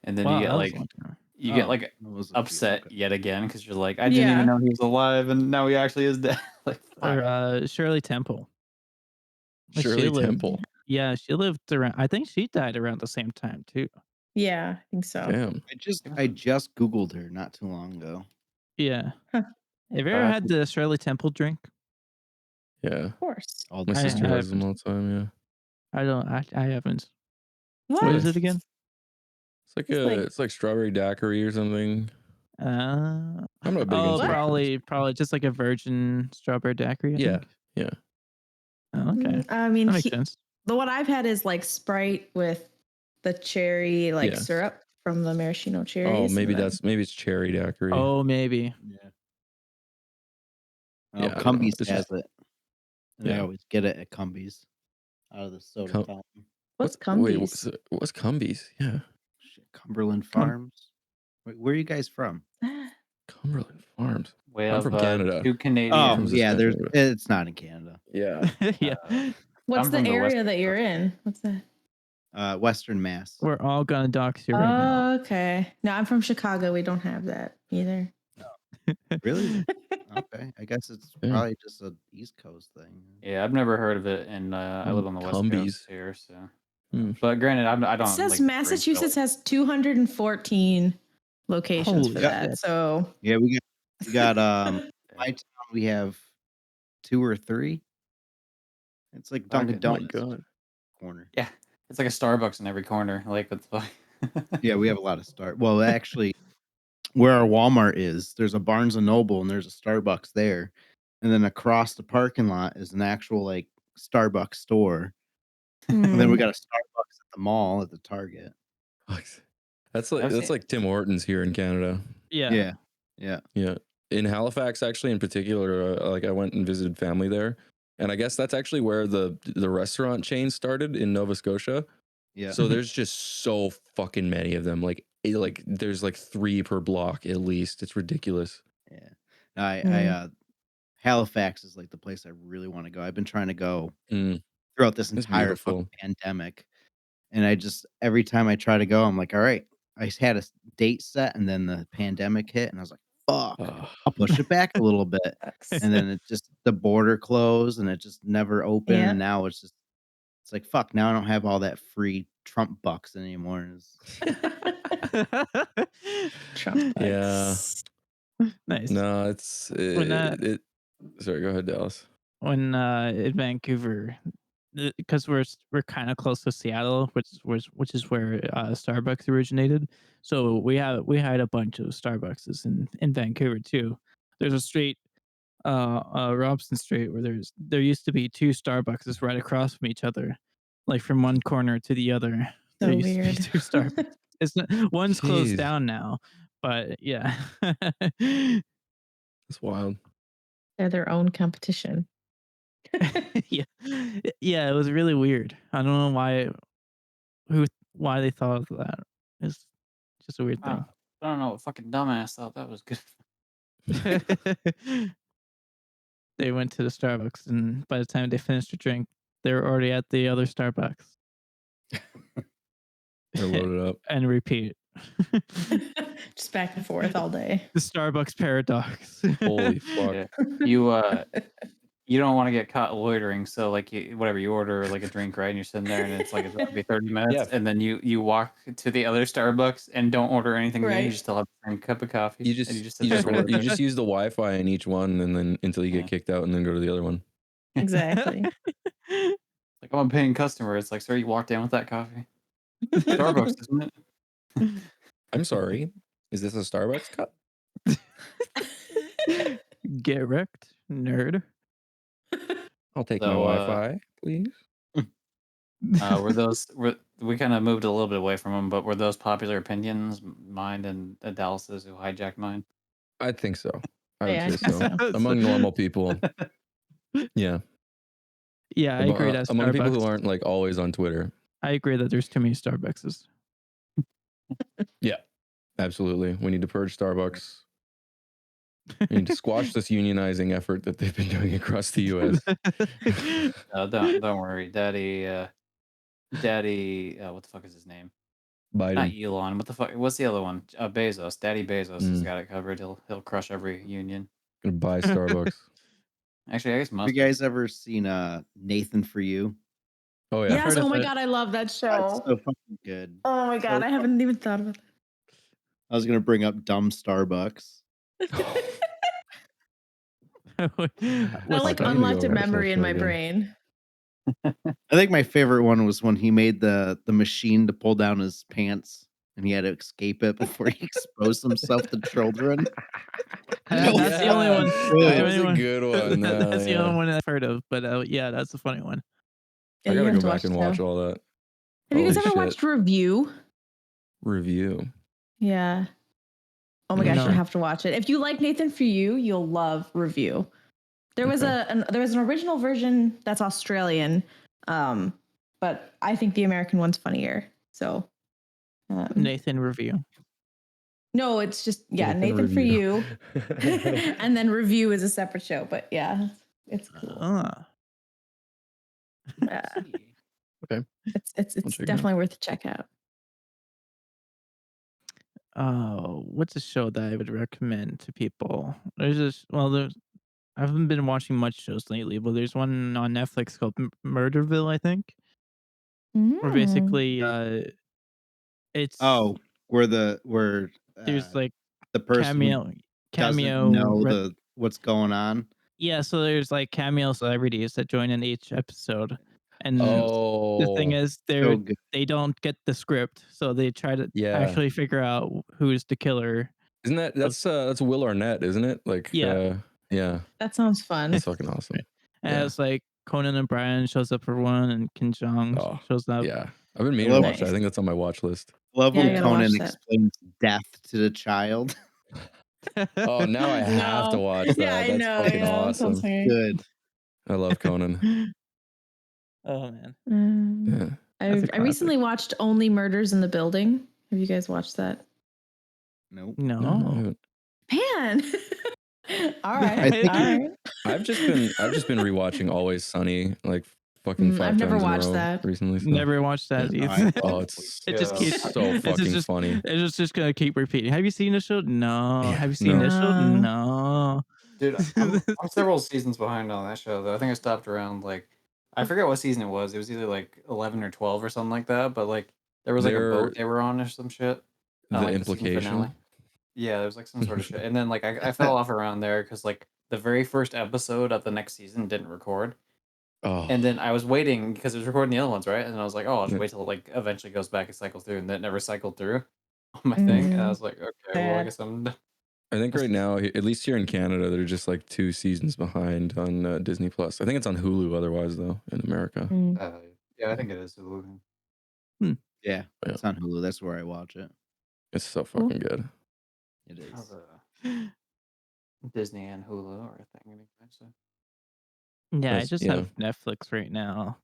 And then Wow, that was a long time. you get oh, like it was a few. upset Okay. yet again because you're like, I didn't even Yeah. know he was alive, and now he actually is dead. Like, fuck. Or Shirley Temple. She Shirley lived. Temple. Yeah, she lived around. I think she died around the same time too. Yeah, I think so. Damn. I just Googled her not too long ago. Yeah. Huh, Have you ever had the Shirley Temple drink? Yeah. of course. All My the I sister has them haven't. all the time. Yeah. I don't. I haven't. What is What? it again? It's like It's like strawberry daiquiri or something. Uh, I'm not big oh, into What? probably just like a virgin strawberry daiquiri, I Yeah. think. Yeah. Oh, okay. I mean, That makes sense. the one I've had is like Sprite with the cherry like Yes. syrup from the maraschino Oh, cherries. maybe And then, maybe it's cherry daiquiri. Oh, maybe. Yeah. Oh, Yeah, I don't know. Cumbies It's has just it, and I yeah. always get it at Cumbies out of the soda Cum- fountain. what's wait, Cumbies? what's Cumbies? Yeah. Shit, Cumberland Cum- Farms. Wait, where are you guys from? Cumberland Farms. We I'm have from Canada. 2 Oh, From Canadians. yeah. Saskatchewan. It's not in Canada. Yeah. yeah. What's I'm the from the area western that you're coast. in? What's that? Western Mass. We're all gonna dox you right now. Okay. No, I'm from Chicago. We don't have that either. Really? Okay. I guess it's Yeah. probably just a East Coast thing. Yeah, I've never heard of it, and I live on the west coast Cumbies. here. So, Hmm. but granted, I It don't says like drink Massachusetts Philly. has 214 locations for Holy that. shit. So Yeah, we got my town. We have 2 or 3. It's like Dunkin' Okay. Oh my Donuts god. corner. Yeah, it's like a Starbucks in every corner. Like, what the fuck? Yeah, we have a lot of start. Well, actually, where our Walmart is, there's a Barnes and Noble and there's a Starbucks there, and then across the parking lot is an actual like Starbucks store, and then we hmm. got a Starbucks at the mall at the Target. That's I've seen. like Tim Hortons here in Canada. Yeah. Yeah, yeah, Yeah. In Halifax, actually, in particular, like I went and visited family there, and I guess that's actually where the restaurant chain started in Nova Scotia. yeah. So there's just so fucking many of them. Like there's like 3 per block at least. It's ridiculous. Yeah. I Mm. Halifax is like the place I really want to go. I've been trying to go Mm, throughout this it's entire fucking beautiful. pandemic, and I just every time I try to go, I'm like, all right. I had a date set, and then the pandemic hit, and I was like, fuck, Ugh. I'll push it back a little bit. Sucks. And then it just the border closed, and it just never opened. Yeah. And now it's like fuck. Now I don't have all that free Trump bucks anymore. Trump Yeah. bucks. Nice. No, it's When sorry, go ahead, Dallas. in Vancouver, because we're kind of close to Seattle, which is where Starbucks originated. So we had a bunch of Starbucks in Vancouver too. There's a street, Robson Street, where there used to be 2 Starbucks right across from each other, like from one corner to the other. There So used to be weird. 2 Starbucks. It's not, one's closed Jeez, down now, but yeah. that's wild. They're their own competition. Yeah. Yeah, it was really weird. I don't know why they thought of that. It's just a weird I thing. don't know what fucking dumbass thought that was good. They went to the Starbucks, and by the time they finished their drink, they were already at the other Starbucks. They're loaded up. And repeat. Just back and forth all day. The Starbucks paradox. Holy fuck. Yeah. You don't want to get caught loitering, so like whatever you order like a drink, right? And you're sitting there, and it's like it's going to be 30 minutes, Yeah. and then you walk to the other Starbucks and don't order anything new. You Right. still have the same cup of coffee. You and just sit there for a little you bit. just use the Wi-Fi in each one, and then until you Yeah. get kicked out, and then go to the other one. Exactly. Like, I'm a paying customer. It's like, sir, you walked in with that coffee. Starbucks, isn't it? I'm sorry. Is this a Starbucks cup? Get wrecked, nerd. I'll take my So, Wi-Fi, please. We kind of moved a little bit away from them, but were those popular opinions, mine and Dallas's, who hijacked mine? I think so. I would Yeah, I say think so. so. Among normal people. Yeah. Yeah, I agree that Among people who Starbucks. aren't like always on Twitter. I agree that there's too many Starbuckses. Yeah, absolutely. We need to purge Starbucks. We need to squash this unionizing effort that they've been doing across the U.S. Don't worry, Daddy. What the fuck is his name? Not Biden. Elon. What the fuck? What's the other one? Bezos. Daddy Bezos has Mm. got it covered. He'll crush every union. Gonna buy Starbucks. Actually, I guess Have must. you guys ever seen Nathan For You? Oh yeah. Yes. heard Oh of my it. god, I love that That's show. so fucking good. Oh my god, So I haven't even thought about I was gonna bring up dumb Starbucks. that. What's That like I that? need to go unlocked a watch that memory in show my again. brain. I think my favorite one was when he made the machine to pull down his pants and he had to escape it before he exposed himself to children. That's the only one. Yeah, That's that the was only a one. good one. That's the only Yeah. one I've heard of. But yeah, that's a funny one. Yeah, I you gotta have go to back watch and the watch show. all that. Have you guys Holy ever shit. watched Review? Review. Yeah. Oh my gosh, No. you have to watch it. If you like Nathan For You, you'll love Review. There was Okay. there was an original version that's Australian, but I think the American one's funnier. So Nathan review. no, it's just Nathan Nathan For Review. You, and then Review is a separate show. But yeah, it's cool. Ah. Okay. It's I'll check it out. definitely worth a check out. Oh, what's a show that I would recommend to people? There's I haven't been watching much shows lately, but there's one on Netflix called Murderville, I think. Where basically it's Oh, where there's like the person who cameo doesn't cameo know re- what's going on. yeah, so there's like cameo celebrities that join in each episode. And the thing Oh, is So good. they don't get the script, so they try to yeah. actually figure out who's the killer. Isn't that's Will Arnett, isn't it? Like Yeah. yeah. That sounds fun. That's fucking awesome. It Yeah. has like Conan O'Brien shows up for one, and Kim Jong Oh, shows up. yeah. I've been meaning to love- watch that. I think that's on my watch list. Love Yeah, I when gotta watch Conan that. explains death to the child. Oh, now I have to watch that. Yeah, I That's know. fucking awesome. Good. I love Conan. Oh man. Yeah. I That's a recently watched Only Murders in the Building. Have you guys watched that? Nope. No, I No. haven't. Man. All right. I think- All right. I've just been rewatching Always Sunny like fucking 5 I've never times in a watched row that. recently. So. Never watched that Yeah. either. Oh, it's It just keeps so it's fucking just funny. It's just gonna keep repeating. Have you seen the show? No. Yeah, Have you seen no. this show? No. No. Dude, I'm several seasons behind on that show though. I think I stopped around like I forget what season it was. It was either like 11 or 12 or something like that. But like there was like a boat they were on or some shit. The Like the season implication. finale. Yeah, there was like some sort of shit. And then like I fell off around there because like the very first episode of the next season didn't record. Oh, And then I was waiting because it was recording the other ones, right? And I was like, oh, I'll just Yeah. wait till it like eventually goes back and cycles through, and that never cycled through on my thing. And I was like, okay, well, I Sad. guess I'm done. I think right now, at least here in Canada, they're just like 2 seasons behind on Disney Plus. I think it's on Hulu otherwise though in America. Yeah, I think it is Hulu. Yeah, Yeah. it's on Hulu. That's where I watch it. It's so fucking good. It is. How's, Disney and Hulu or a thing. So. Yeah, I That's- just yeah. have Netflix right now.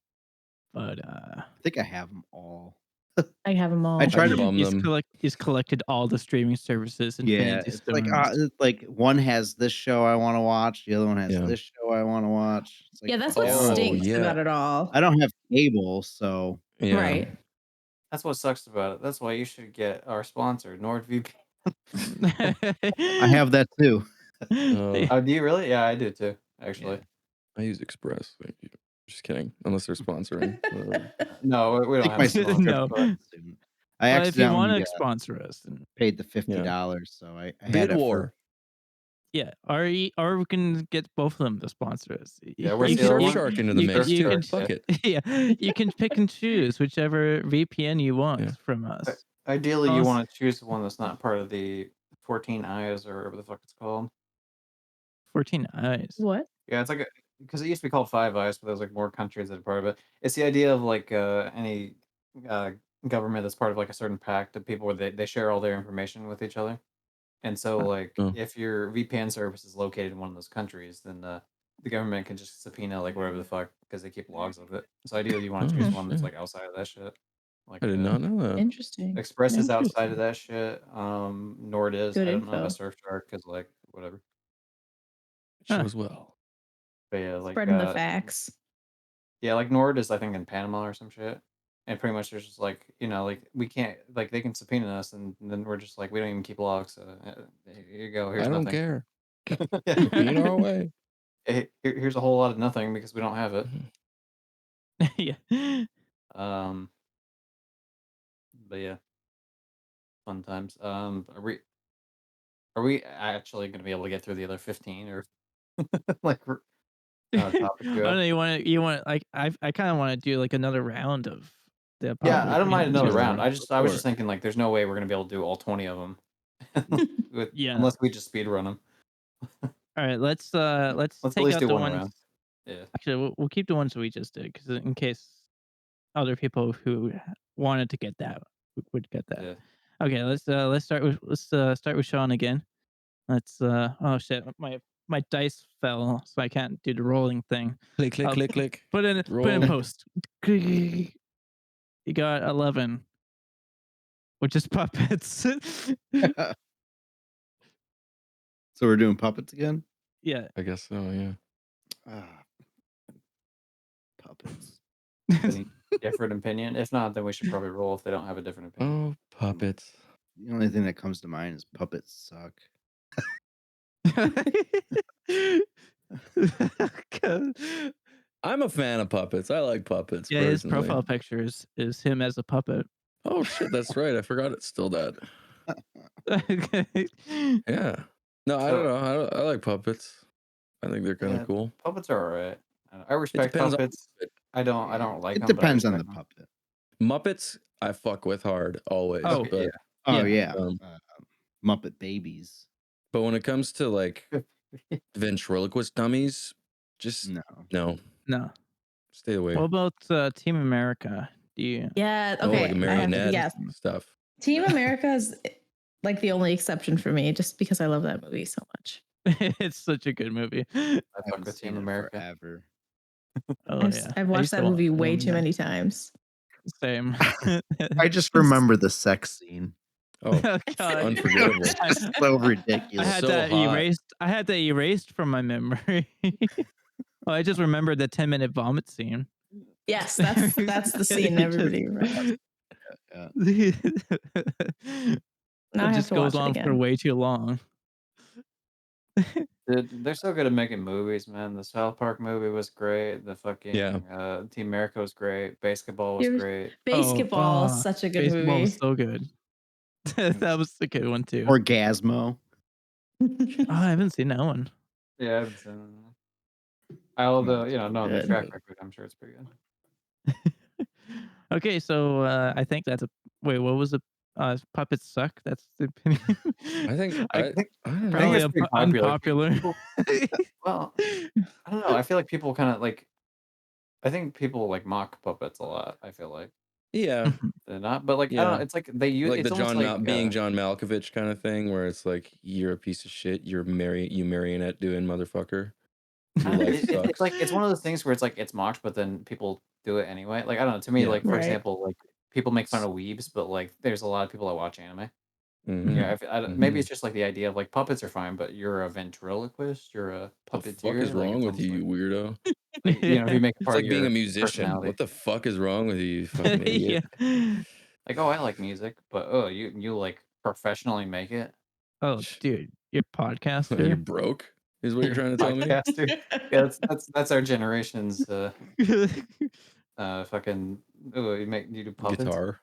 But I think I have them all. I have them all. I tried to bum he's, them. he's collected all the streaming services. Yeah, Infinity it's Stones. like one has this show I want to watch, the other one has Yeah. this show I want to watch. It's like, Yeah, that's what Oh, stinks yeah. about it all. I don't have cable, so Yeah. Right. That's what sucks about it. That's why you should get our sponsor, NordVPN. I have that too. Oh, do you really? Yeah, I do too, actually. I use Express. Thank you. Just kidding. Unless they're sponsoring. Whatever. No, we I don't think my have a sponsor. No. subscription. I Well, if you want accidentally to sponsor us, then paid the $50, so I had Bid it war. yeah, or we can get both of them to sponsor us. Yeah, Bring the other one? Surfshark into the you mix can- you too. can- Fuck it. Yeah, you can pick and choose whichever VPN you want Yeah. from us. Ideally, you Also- want to choose one that's not part of the 14 Eyes or whatever the fuck it's called. 14 Eyes. What? Yeah, it's like because it used to be called Five Eyes, but there's like more countries that are part of it. It's the idea of like any government that's part of like a certain pact of people where they share all their information with each other. And so like Oh. if your VPN service is located in one of those countries, then the government can just subpoena like whatever the fuck because they keep logs of it. So ideally, you want to choose one that's like outside of that shit. Like I did not know that. Interesting. Express is outside Interesting. of that shit. Nord is. Good I don't know info. about Surfshark because like whatever. Show Huh. as well. But yeah, like Spreading the facts. yeah, like Nord is I think in Panama or some shit. And pretty much there's just like, like we can't like they can subpoena us and then we're just like we don't even keep logs. So here you go. Here's I don't nothing. care. Yeah. Subpoena our way. Here's a whole lot of nothing because we don't have it. Yeah. But yeah, fun times. Are we actually going to be able to get through the other 15 or like topics I we don't have? know. You want like I kind of want to do like another round of the Yeah, popular I don't mind opinion another too. round. I was Sure. just thinking like there's no way we're going to be able to do all 20 of them Yeah. unless we just speed run them. All right. Let's Let's at take least out do the one ones. round. Yeah. Actually, we'll keep the ones we just did because in case other people who wanted to get that would get that. Yeah. Okay. Let's start with Sean again. Let's oh shit, my dice fell, so I can't do the rolling thing. Click, click, I'll click, click. Put in Roll. post. You got 11, which is puppets. So we're doing puppets again? Yeah. I guess so, yeah. Ah, puppets. Any different opinion? If not, then we should probably roll if they don't have a different opinion. Oh, puppets. The only thing that comes to mind is puppets suck. I'm a fan of puppets. I like puppets Yeah, his personally. profile picture is him as a puppet. Oh shit, that's right. I forgot it's still that. Yeah. No, I don't know. I like puppets. I think they're kind of cool. Puppets are alright. I respect depends on puppets. I don't like It them. depends on the puppet. Muppets, I fuck with hard always. Oh, but, yeah. Oh yeah, um, Muppet Babies. but when it comes to like ventriloquist dummies, just no. Stay away. What about Team America? Do you? Yeah. Oh, Okay. like a I have to, marionette yes. stuff. Team America is like the only exception for me, just because I love that movie so much. It's such a good movie. I fuck haven't with seen Team it America. forever. Oh yeah, I've I watched used that to movie way watch too them. many times. Same. I just remember the sex scene. Oh, Oh, God. unforgettable. It's just so I ridiculous. had So that hot. erased. I had that erased from my memory. Oh, I just remembered the 10-minute vomit scene. Yes, that's the scene everybody remembers. Now I It have just to goes watch it on for again. way too long. Dude, they're so good at making movies, man. The South Park movie was great. The fucking Team America was great. Basketball was great. Basketball is such a good Baseball movie. was so good. That was a good one too. Orgasmo. Oh, I haven't seen that one. Yeah, I haven't seen that. Although, knowing their good. track record, I'm sure it's pretty good. Okay, so I think that's a wait. What was the puppets suck? That's the opinion. I think I I don't know. Probably it's pretty popular. unpopular. Well, I don't know. I feel like people kind of like. I think people like mock puppets a lot. I feel like Yeah. they're not, but like I Yeah. don't know. It's like they use Like it's the almost John like being John Malkovich kind of thing, where it's like you're a piece of shit. You marionette doing motherfucker. Your life it's sucks. like it's one of those things where it's like it's mocked, but then people do it anyway. Like I don't know. To me, Yeah. like for Right. example, like people make fun of weebs, but like there's a lot of people that watch anime. Mhm. Yeah, maybe it's just like the idea of like puppets are fine, but you're a ventriloquist, you're a What the puppeteer. fuck is like, wrong it's with you, almost you weirdo? like, if you make a It's part like of being your a musician. personality. What the fuck is wrong with you, you fucking idiot? Yeah. Like, oh, I like music, but oh, you like professionally make it. Oh, dude, you're You're podcaster. broke, is what you're trying to tell me? Podcaster. Yeah, that's our generation's fucking. Oh, you do puppets. Guitar.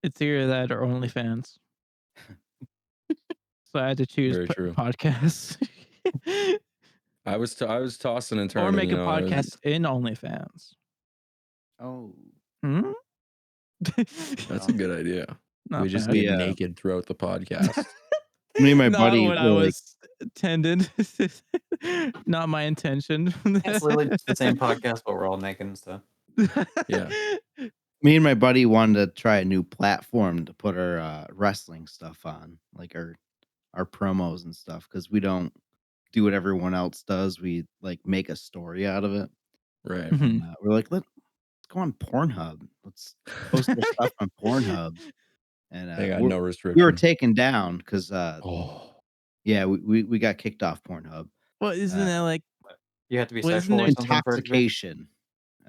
It's either that or OnlyFans. So I had to choose Very true. podcasts. I was tossing and turning. Or make a I was- podcast in OnlyFans. Oh. Hmm? That's a good idea. Not We just bad. get Yeah. naked throughout the podcast. Me and my Not buddy what I were like- was intended. Not my intention. It's literally just the same podcast, but we're all naked and stuff. Yeah. Me and my buddy wanted to try a new platform to put our wrestling stuff on, like our promos and stuff, because we don't do what everyone else does. We like make a story out of it, Right. and Mhm. we're like, let's go on Pornhub. Let's post our stuff on Pornhub, and They got we no were restrictions. taken down because Oh. yeah, we got kicked off Pornhub. Well, isn't Uh, that like You have to be well, isn't sexual or there something for it to be. Intoxication.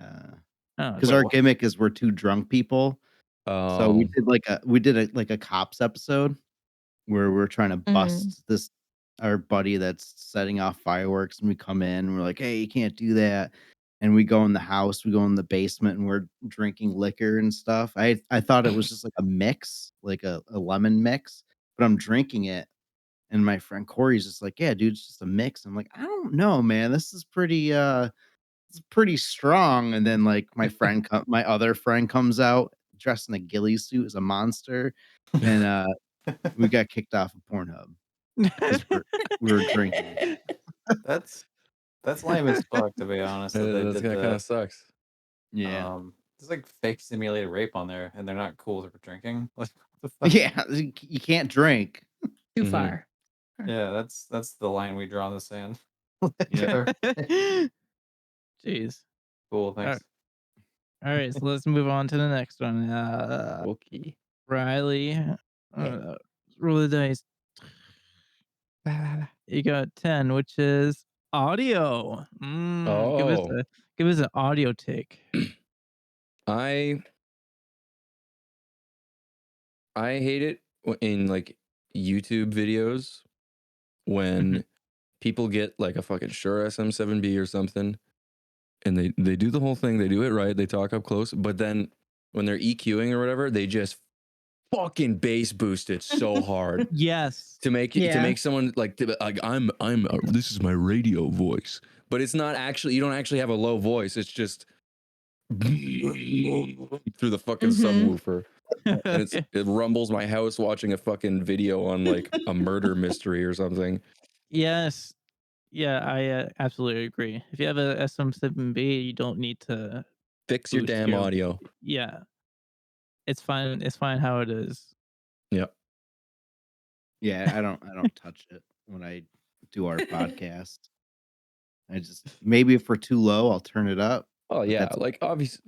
oh, Because okay. Wait, our what? gimmick is we're two drunk people. So Oh. we did a cops episode where we're trying to Mm. bust this our buddy that's setting off fireworks, and we come in and we're like, "Hey, you can't do that." And we go in the house, we go in the basement, and we're drinking liquor and stuff. I thought it was just like a mix, like a lemon mix, but I'm drinking it, and my friend Corey's just like, "Yeah, dude, it's just a mix." I'm like, "I don't know, man. This is pretty strong." And then like my other friend comes out dressed in a ghillie suit as a monster, and we got kicked off of Pornhub because we were drinking. That's lame as fuck, to be honest, that they That's did kind of that. sucks. Yeah. There's like fake simulated rape on there, and they're not cool for drinking. Like, what the fuck? Yeah, you can't drink. Too Mhm. far. Yeah, that's the line we draw in the sand. Yeah. Sure. Jeez. Cool, thanks. All right, so let's move on to the next one. Okay. Riley, roll the dice. You got 10, which is audio. Oh. Give us an audio take. I hate it in like YouTube videos when people get like a fucking Shure SM7B or something, and they do the whole thing, they do it right, they talk up close, but then when they're EQing or whatever, they just fucking bass boost it so hard Yes. to make Yeah. someone like I'm this is my radio voice, but it's not actually, you don't actually have a low voice, it's just through the fucking Mhm. subwoofer. And it rumbles my house watching a fucking video on like a murder mystery or something. Yes. Yeah, I absolutely agree. If you have a SM7B, you don't need to Fix your boost damn your audio. yeah. It's fine. It's fine how it is. Yep. Yeah, I don't touch it when I do our podcast. I just maybe if we're too low, I'll turn it up. Oh But yeah, that's like obviously,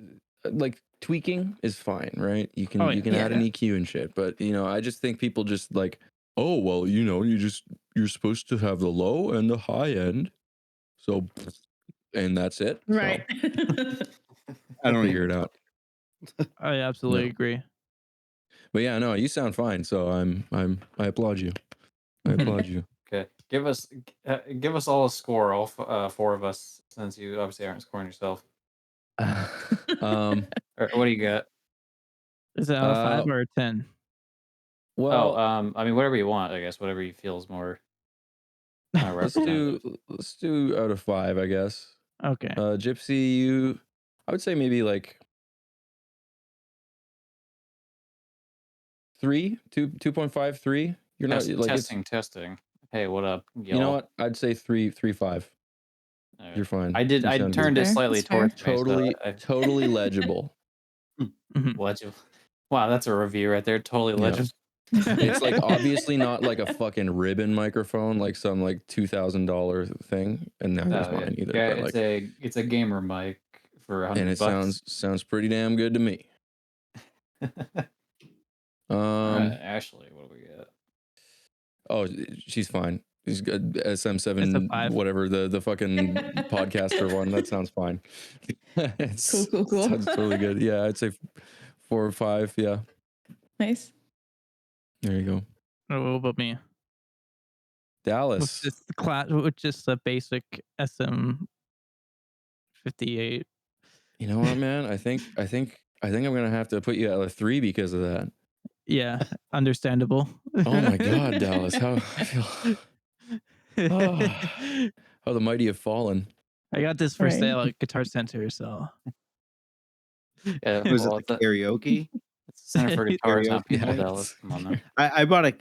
like tweaking is fine, right? You Oh can yeah. add an Yeah. EQ and shit, but I just think people just like, oh well, you're supposed to have the low and the high end, so and that's it. Right. So I don't figure even it touch. out. I absolutely No, agree. but yeah, no, you sound fine. So I applaud you. I applaud you. Okay, give us all a score, all four of us, since you obviously aren't scoring yourself. um. Or what do you got? Is it out of 5 Uh. or a 10? Oh, Well, I mean, whatever you want, I guess. Whatever you feel is more let's representative. do out of 5, I guess. Okay. Gypsy, I would say maybe like 3, 2.5, 3. You're not like it's. Testing. Hey, what up, You know y'all? what? I'd say 3.5. Alright. You're fine. I You sound good. turned it Fair. slightly That's fair. towards me, so Totally legible. Mhm. legible. Wow, that's a review right there. Totally Yeah. legible. It's like obviously not like a fucking ribbon microphone, like some like $2,000 thing, and neither is Oh, yeah. mine either. Yeah, But like, it's a gamer mic for and it $100. sounds pretty damn good to me. All right, Um. Ashley, what do we got? Oh, she's fine. She's good. It's a SM7, 5. whatever the fucking podcaster one. That sounds fine. Cool. Sounds totally good. Yeah, I'd say 4 or 5. Yeah, Nice. there you go. Oh, what about me? Dallas. With just a basic SM58. You know what, man? I think I'm gonna have to put you at a 3 because of that. Yeah, understandable. Oh my God, Dallas! How I feel. Oh, how the mighty have fallen. I got this for Right. sale at Guitar Center, so Yeah, Was it well, the karaoke? it's the Center for Guitars, not Karaoke people, mic? Dallas. Come on now. I bought a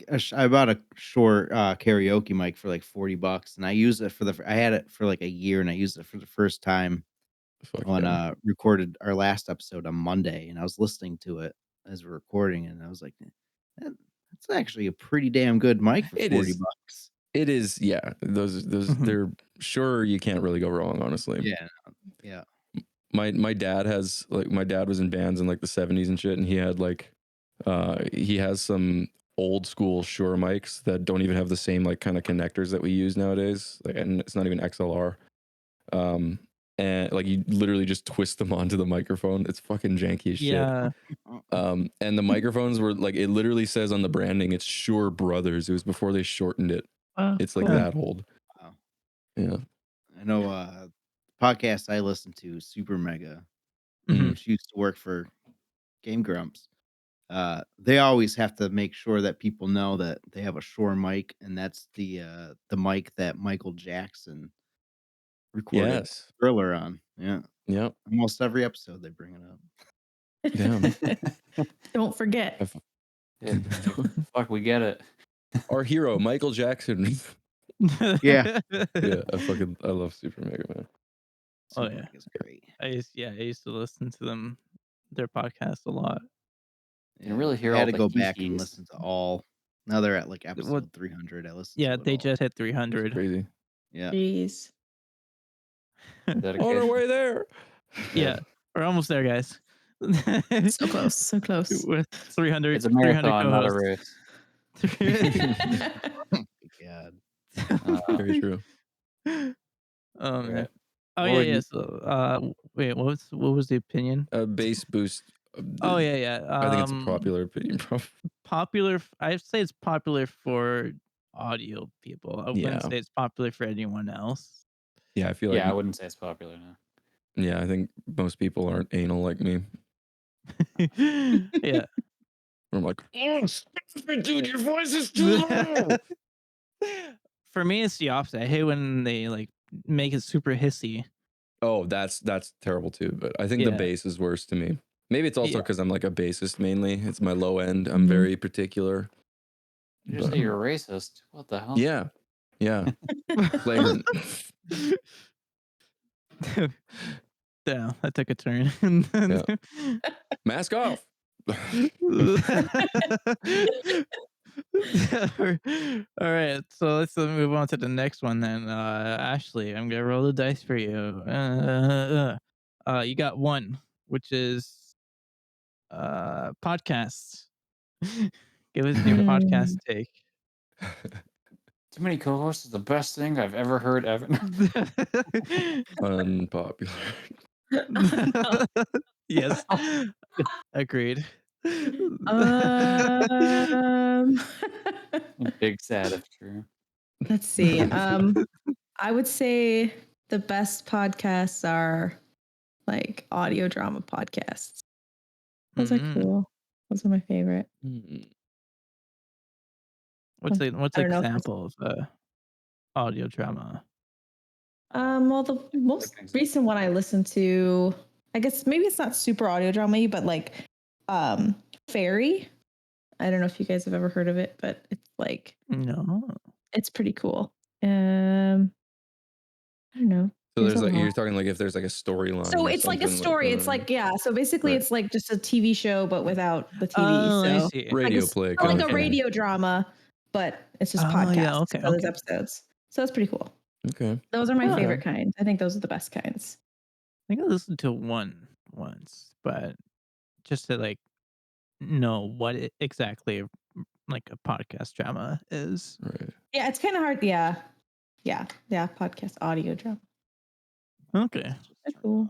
short karaoke mic for like $40, and I used it I had it for like a year, and I used it for the first time Fuck when yeah. recorded our last episode on Monday, and I was listening to it as we're recording, and I was like, that's actually a pretty damn good mic for It 40 is. bucks. It is, yeah. Those Mhm. they're sure you can't really go wrong, honestly. Yeah, yeah. My dad has my dad was in bands in like the 70s and shit, and he had he has some old school Shure mics that don't even have the same like kind of connectors that we use nowadays. Like, and it's not even XLR. Um and like you literally just twist them onto the microphone. It's fucking janky as shit. Yeah. And the microphones were like, it literally says on the branding, it's Shure Brothers. It was before they shortened it. Oh, It's like cool. that old. Wow. Yeah. I know podcast I listen to, Super Mega, Mhm. Mm. which used to work for Game Grumps. They always have to make sure that people know that they have a Shure mic, and that's the mic that Michael Jackson recorded Yes. Thriller on. Yeah. Yep. Almost every episode they bring it up. Damn. Don't forget. I f- Yeah, fuck, we get it. Our hero, Michael Jackson. Yeah. Yeah, I love Super Mega Man. Oh, Super yeah. Mega's great. I used to listen to their podcast a lot. You can really hear I had all to the go back and hee-hees. listen to all. Now they're at like What episode 300. I listened Yeah, to it they all. just hit It's 300. crazy. Yeah. Jeez. On our Dedication. way there. Yeah, we're almost there, guys. So close. So close. With 300 It's a 300 marathon, not a co-hosts. race. God. Very true. Oh, man. Right. Oh, What yeah, would yeah. you- So, wait, what was the opinion? Bass boost. Oh, yeah, yeah. I think it's a popular opinion. Popular. I'd say it's popular for audio people. I wouldn't Yeah. say it's popular for anyone else. Yeah, I feel like, Yeah, I wouldn't say it's popular now. yeah, I think most people aren't anal like me. Yeah. I'm like, oh, stop it, dude, your voice is too low. For me, it's the opposite. I hate when they like make it super hissy. Oh, that's terrible too. But I think the Yeah. bass is worse to me. Maybe it's also Yeah. because I'm like a bassist mainly. It's my low end. I'm Mhm. very particular. You just But- say you're racist. What the hell? Yeah. Yeah. Flagrant. Yeah, that took a turn. Yeah. Mask off. All right, so let's move on to the next one then. Ashley, I'm gonna roll the dice for you. You got one, which is podcasts. Give us your podcast take. Too many co-hosts is the best thing I've ever heard ever. Unpopular. Yes, agreed. Um, Big sad if true. let's see. I would say the best podcasts are like audio drama podcasts. Those are cool. Those are my favorite. What's I an don't know if that's- example of audio drama? Well, the most an example. recent one I listened to, I guess maybe it's not super audio drama-y, but like Fairy. I don't know if you guys have ever heard of it, but it's like No. it's pretty cool. I don't know. So There's there's a like, lot. you're talking like if there's like a storyline. So or it's like a something story. It's that. like, yeah. So basically, Right. it's like just a TV show, but without the TV. Oh, I so see. Radio like play. like kind a of thing. radio drama, but it's just Oh, podcasts. yeah, okay, So there's okay. episodes. So it's pretty cool. Okay. Those are my Oh. favorite kinds. I think those are the best kinds. I think I listened to one once, but just to like know what exactly like a podcast drama is. Right. Yeah, it's kind of hard. Yeah. Podcast audio drama. Okay. They're cool.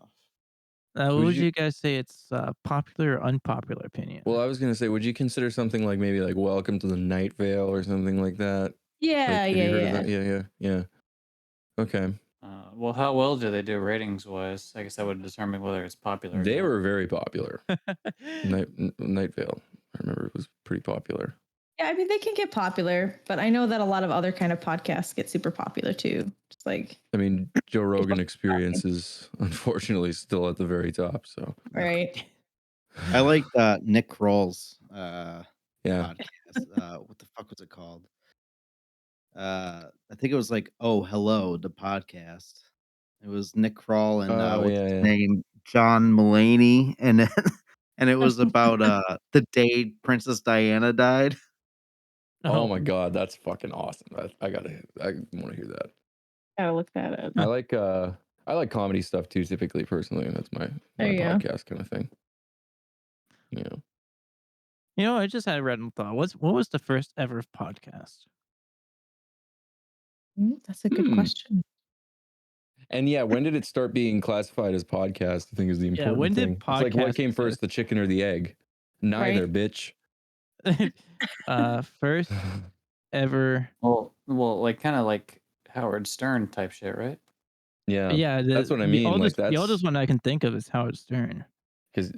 What Would would you- you guys say it's popular or unpopular opinion? Well, I was gonna say, would you consider something like maybe like Welcome to the Night Vale or something like that? Yeah, Like, have yeah, you heard yeah. of that? Yeah. Okay. Well, how well do they do ratings wise? I guess that would determine whether it's popular. or They not. were very popular. Night Vale. I remember it was pretty popular. Yeah, I mean they can get popular, but I know that a lot of other kind of podcasts get super popular too. Just like I mean, Joe Rogan Experience is unfortunately still at the very top. So right. I like Nick Kroll's yeah. podcast. What the fuck was it called? I think it was like Oh Hello, the podcast. It was Nick Kroll and Oh, what's yeah, his yeah. name? John Mulaney, and then, and it was about the day Princess Diana died. Oh Oh, my god, that's fucking awesome. I want to hear that. Gotta look that up. I like comedy stuff too. Typically, personally, that's my There you go. podcast kind of thing. You know, I just had a random thought. What was the first ever podcast? That's a good Hmm. question. And yeah, when did it start being classified as podcast? I think is the Yeah, important when did thing. It's like what podcast came first, exist? the chicken or the egg? Neither, Right. bitch. First ever. Well, like kind of like Howard Stern type shit, right? Yeah, Yeah, that's what I the mean. Like the oldest that's one I can think of is Howard Stern. because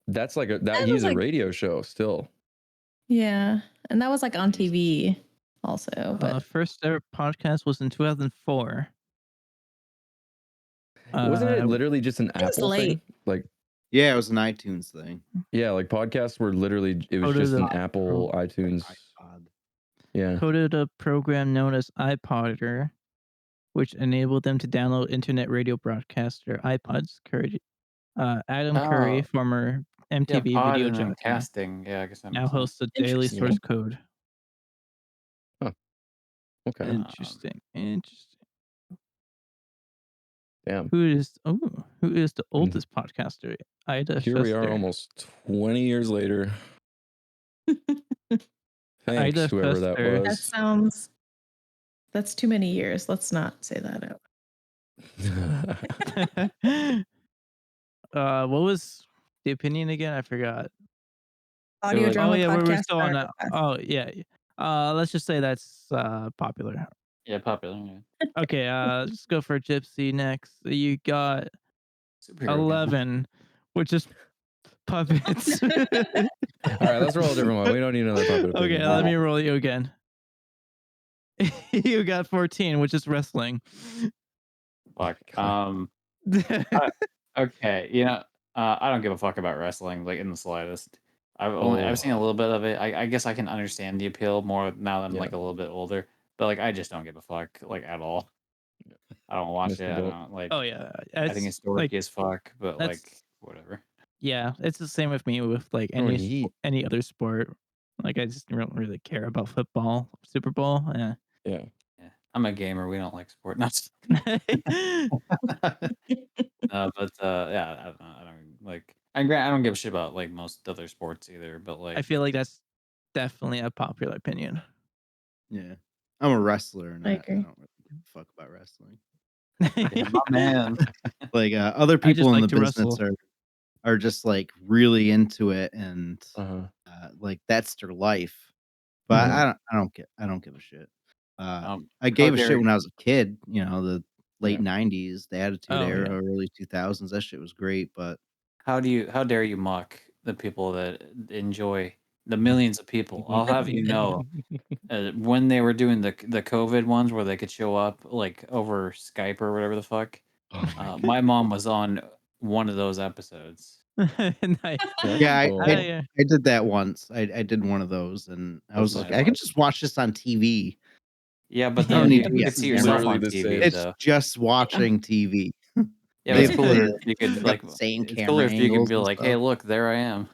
that's like that That was he's a like, radio show still. yeah, and that was like on Jesus. TV also, but First ever podcast was in 2004. Wasn't it literally just an it was Apple late. thing? Like Yeah, it was an iTunes thing. yeah, like podcasts were literally it was Coded just a an Apple iTunes. iPod. Yeah. coded a program known as iPodder, which enabled them to download internet radio broadcaster iPods. Adam Curry, Oh, former yeah, MTV pod video and then jockey, casting. Yeah, I guess that now makes sense. hosts the Daily Interesting. Source Code. Okay. Interesting. Damn. Who is the And oldest podcaster? Ida here we are Schuster. almost 20 years later. Thanks, Ida whoever that Schuster. That's too many years. Let's not say that out. What was the opinion again? I forgot. Audio was- drama Oh yeah, we're podcast. still on are that. best. Oh yeah. Let's just say that's popular. Yeah, popular. Yeah. Okay, let's go for Gypsy next. You got Superhero. 11, which is puppets. All right, let's roll a different one. We don't need another puppet opinion. Okay, let me roll you again. You got 14, which is wrestling. Fuck. Okay, I don't give a fuck about wrestling, like in the slightest. I've seen a little bit of it. I guess I can understand the appeal more now that I'm like a little bit older, but like I just don't give a fuck like at all. I don't watch Mr. it. I Dope. don't like. Oh yeah, I think it's dorky like as fuck, but like that's whatever. yeah, it's the same with me with like Oh, neat. any other sport. Like I just don't really care about football, Super Bowl. Yeah. Yeah. Yeah, I'm a gamer. We don't like sport. Not. But yeah, I don't like. I don't give a shit about like most other sports either. But like, I feel like that's definitely a popular opinion. Yeah. I'm a wrestler and I I agree. don't really give a fuck about wrestling. yeah, my man. Like other I just people in like the to business wrestle. are just like really into it and Uh-huh. like that's their life. But Mhm. I don't give a shit. I How gave a dare shit when I was a kid, the late Yeah. 90s, the Attitude Oh, Era, yeah. early 2000s. That shit was great, but How dare you mock the people that enjoy the millions of people? I'll have you know, when they were doing the COVID ones where they could show up like over Skype or whatever the fuck, Oh my God. my mom was on one of those episodes. Nice. yeah, cool. Yeah. I did that once. I did one of those and I was That's like, I could just watch this on TV. Yeah, but I don't then need you, to you be could at see the yourself literally on the TV same. It's though. just watching TV. Yeah, They it's cooler play if you could got like. the same It's camera cooler if you could angles be and like, "Hey, stuff. look, there I am."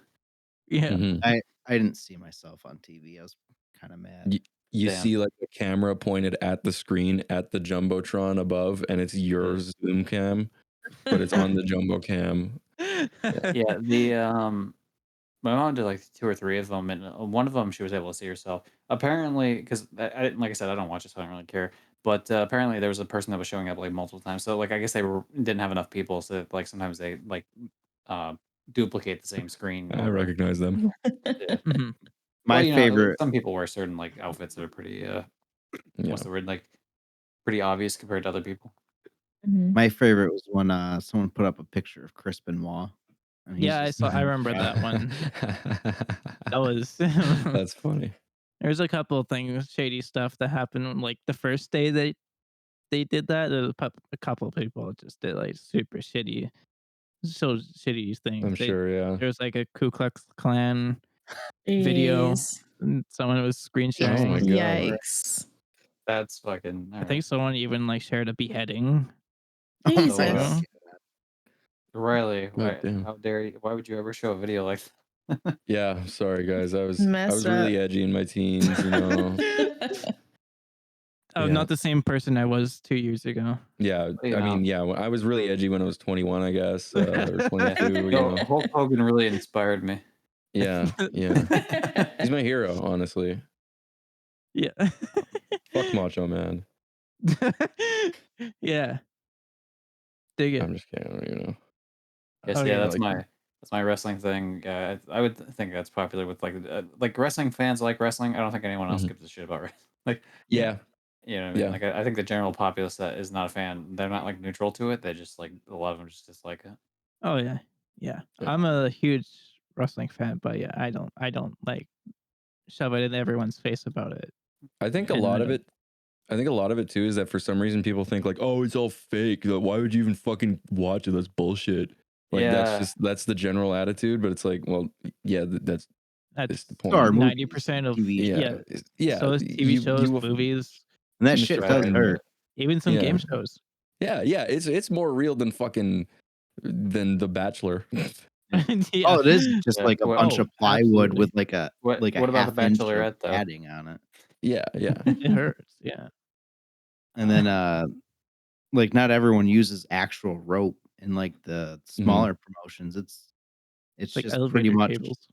Yeah. Mhm. I didn't see myself on TV. I was kind of mad. You Damn. see like the camera pointed at the screen at the jumbotron above, and it's your Yeah. Zoom cam, but it's on the jumbo cam. Yeah, the my mom did like 2 or 3 of them, and one of them she was able to see herself. Apparently, because I didn't, like I said, I don't watch it, so I don't really care. But apparently, there was a person that was showing up like multiple times. So like, I guess didn't have enough people, so like sometimes they like uh, duplicate the same screen I over. recognize them. Yeah. Mhm. My Well, favorite some people wear certain like outfits that are pretty Yeah. what's the word, like pretty obvious compared to other people. Mhm. my favorite was when someone put up a picture of Chris Benoit. And he's Yeah, just I remember that one. That was That's funny. there's a couple of things, shady stuff that happened like the first day they did that. There was a couple of people just did like super shitty, so shitty things. I'm sure, yeah. There was like a Ku Klux Klan video, Jeez. and someone was screen Oh my sharing. God. Yikes. That's fucking. I think someone even like shared a beheading. Oh my Jesus. God. Riley, God damn. how dare you? Why would you ever show a video like that? Yeah, sorry guys. I was Messed really up. edgy in my teens, you know. I'm Yeah. not the same person I was 2 years ago. Yeah, You I know. mean, yeah, I was really edgy when I was 21, I guess, or Yeah. 22, you No, know. Hulk Hogan really inspired me. Yeah, yeah. He's my hero, honestly. Yeah. Fuck Macho Man. Yeah. Dig it. I'm just kidding, you know. Yes, Oh, yeah, yeah. I like that's my wrestling thing. I would think that's popular with like wrestling fans like wrestling. I don't think anyone else Mhm. gives a shit about wrestling. Like, Yeah, you know what I mean? yeah. Like, I think the general populace that is not a fan, they're not like neutral to it. They just like a lot of them just dislike it. Oh, yeah. Yeah. Yeah. I'm a huge wrestling fan, but yeah, I don't like shove it in everyone's face about it. I think a And lot I of don't. it I think a lot of it too is that for some reason people think like, "Oh, it's all fake. Like, why would you even fucking watch it? That's bullshit." Like Yeah, that's the general attitude, but it's like, well, yeah, that's the That's point. Or movies, 90% of TV shows. yeah. Yeah, So is TV shows, you movies, And that Mr. shit does fucking hurt. even some game yeah. shows. Yeah, it's more real than fucking than The Bachelor. Yeah. All it is just yeah. like a bunch Oh, of plywood absolutely. with like a What about the half inch of Bachelorette though? padding on it. Yeah, yeah. It hurts. Yeah. And then like not everyone uses actual rope in like the Mhm. smaller promotions. It's Like just pretty elevator much cables.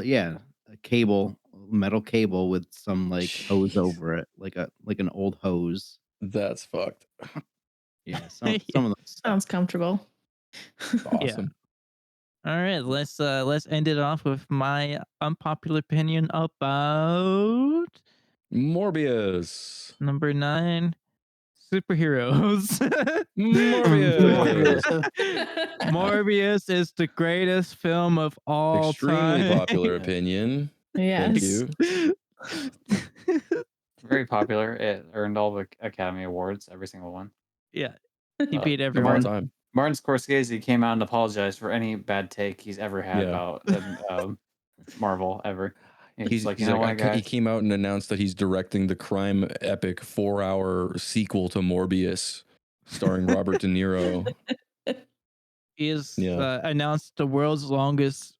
yeah, a cable, metal cable with some like hose over it, like an old hose. That's fucked. Yeah, Yeah. some of those Sounds stuff. comfortable. Yeah. Awesome. All right, let's end it off with my unpopular opinion about Morbius. number 9, superheroes. Morbius. Morbius is the greatest film of all Extremely time. popular Yeah. opinion. Thank Yes. you. Very popular. It earned all the Academy Awards, every single one. Yeah, he beat Of all everyone. time. Martin Scorsese came out and apologized for any bad take he's ever had Yeah. about Marvel ever. He's like, you He's know like, what, he guys? came out and announced that he's directing the crime epic 4-hour sequel to Morbius, starring Robert De Niro. He has Yeah. announced the world's longest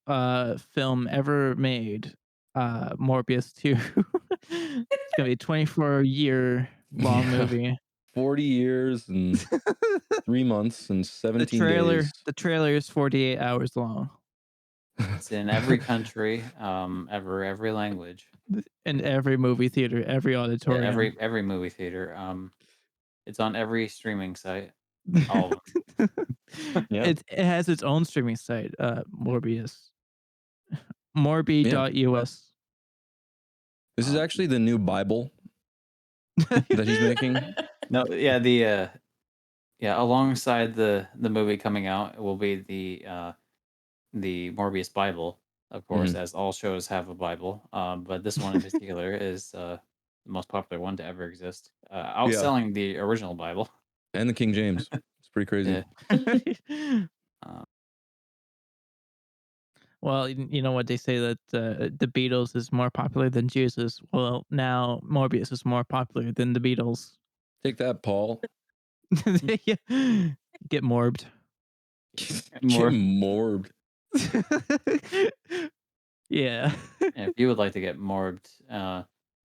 film ever made, Morbius 2. It's gonna be a 24-year long Yeah. movie. 40 years and 3 months and The 17 days. trailer is 48 hours long It's in every country, every language, in every movie theater, every yeah, auditorium. every movie theater. It's on every streaming site, all of them. Yeah. It has its own streaming site, Morbius. Yeah. Morbi.us. This is actually the new Bible that he's making. No, yeah, alongside the movie coming out, it will be the Morbius Bible, of course, as all shows have a Bible. But this one in particular is the most popular one to ever exist, Yeah. outselling the original Bible. And the King James. It's pretty crazy. Yeah. Well, you know what they say that the Beatles is more popular than Jesus. Well, now Morbius is more popular than the Beatles. Take that, Paul. Yeah. Get morbed. Get More. morbed. Yeah. If you would like to get morbed,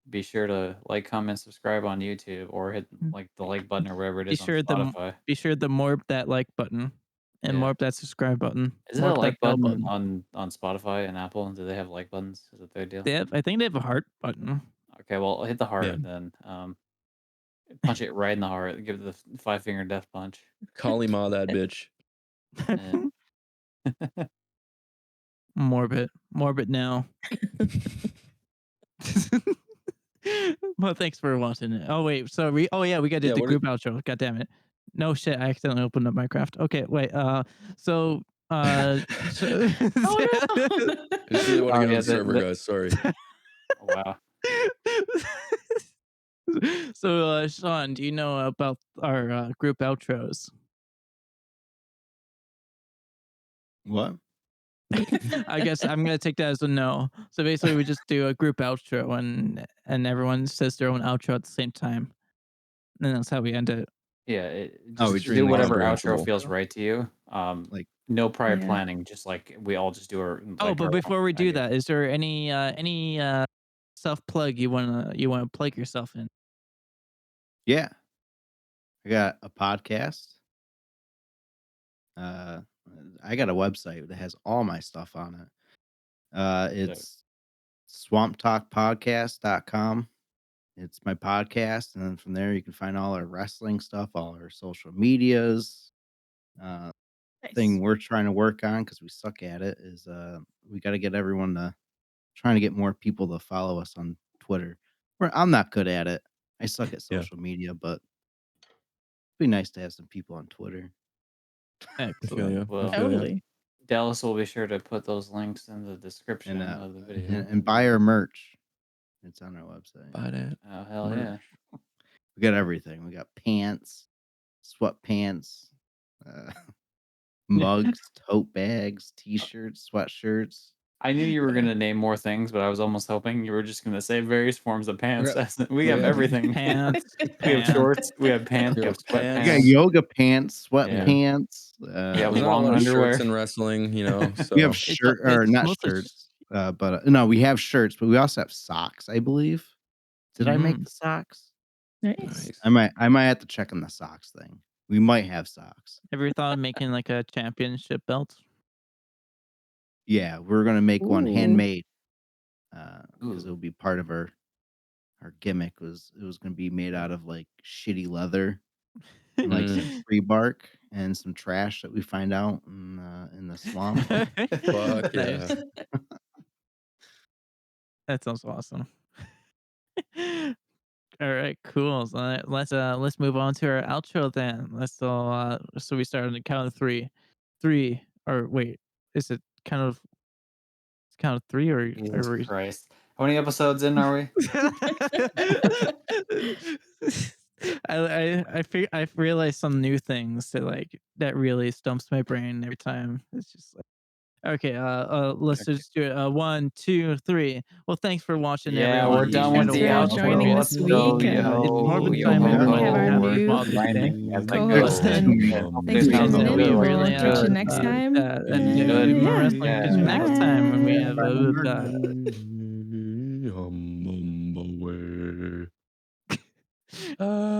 be sure to like, comment, subscribe on YouTube, or hit like the like button or wherever it Be is on sure Spotify. be sure to morb that like button and Yeah. morb that subscribe button. Is it a Morb like that bell button on Spotify and Apple? Do they have like buttons? Is it their deal? I think they have a heart button. Okay, well, hit the heart Yeah. and then punch it right in the heart. Give it the 5-finger death punch. Kali Ma that bitch. Yeah. Morbid now. Well, thanks for watching it. Oh wait, so we gotta do Yeah, the what group outro. God damn it. No shit, I accidentally opened up Minecraft. Okay, wait, so Oh no. I just really want to Oh, get on yeah, the server, guys. Sorry. Wow. So Sean, do you know about our group outros? What? I guess I'm gonna take that as a no. So basically we just do a group outro and everyone says their own outro at the same time. And that's how we end it. Yeah, Oh, we just just do make whatever outro comprehensible. feels right to you. Like no prior Yeah. planning, just like we all just do our Oh, like but our before we do idea. that, is there any self plug you wanna plug yourself in? Yeah. I got a podcast. Uh, I got a website that has all my stuff on it. It's swamptalkpodcast.com. It's my podcast, and then from there you can find all our wrestling stuff, all our social medias. Uh, Nice. thing we're trying to work on because we suck at it is we got to get everyone to trying to get more people to follow us on Twitter. I'm not good at it. I suck at Yeah. social media, but it'd be nice to have some people on Twitter. I feel Excellent. you. I Well, feel you. Totally. Dallas will be sure to put those links in the And description of the video. and buy our merch. It's on our website. Buy that. Oh hell merch. yeah! We got everything. We got pants, sweatpants, uh, mugs, tote bags, t-shirts, sweatshirts. I knew you were gonna name more things, but I was almost hoping you were just gonna say various forms of pants. got- We we have have everything. Pants, We have pants. shorts. We have pants. We We have have We got pants. sweatpants. yoga pants, Yeah. sweatpants. Yeah, There's not a long lot of underwear. shirts in wrestling, you know. So We have It's shirt or it's not mostly shirts, but no, we have shirts, but we also have socks, I believe. Did I make Mhm. the socks? Nice. nice. I might have to check on the socks thing. We might have socks. Have you ever thought of making like a championship belt? Yeah, we're gonna make one Ooh. handmade because Ooh. it'll be part of our gimmick. It was gonna be made out of like shitty leather and like some tree bark and some trash that we find out in the swamp. Fuck yeah. Nice. That sounds awesome. All right, cool. So let's move on to our outro then. So we start on the count of three. Three, or wait, is it count of three, or Jesus we Christ! How many episodes in are we? I've realized some new things that really stumps my brain every time. It's just like, okay, let's Okay. just do it. 1, 2, 3. Well, thanks for watching, Yeah, we're everyone. Be done sure with to Thanks the for watch joining for this outro. So week. it's Morbid yo Time, We ho, everyone. have our Have a new marvelous day. grinding as I co-host, go. and thanks for Sounds tuning so in. good. We Like will it catch you should. next time. And Good. more Yeah. wrestling. Catch you next time when we have Bye. Away.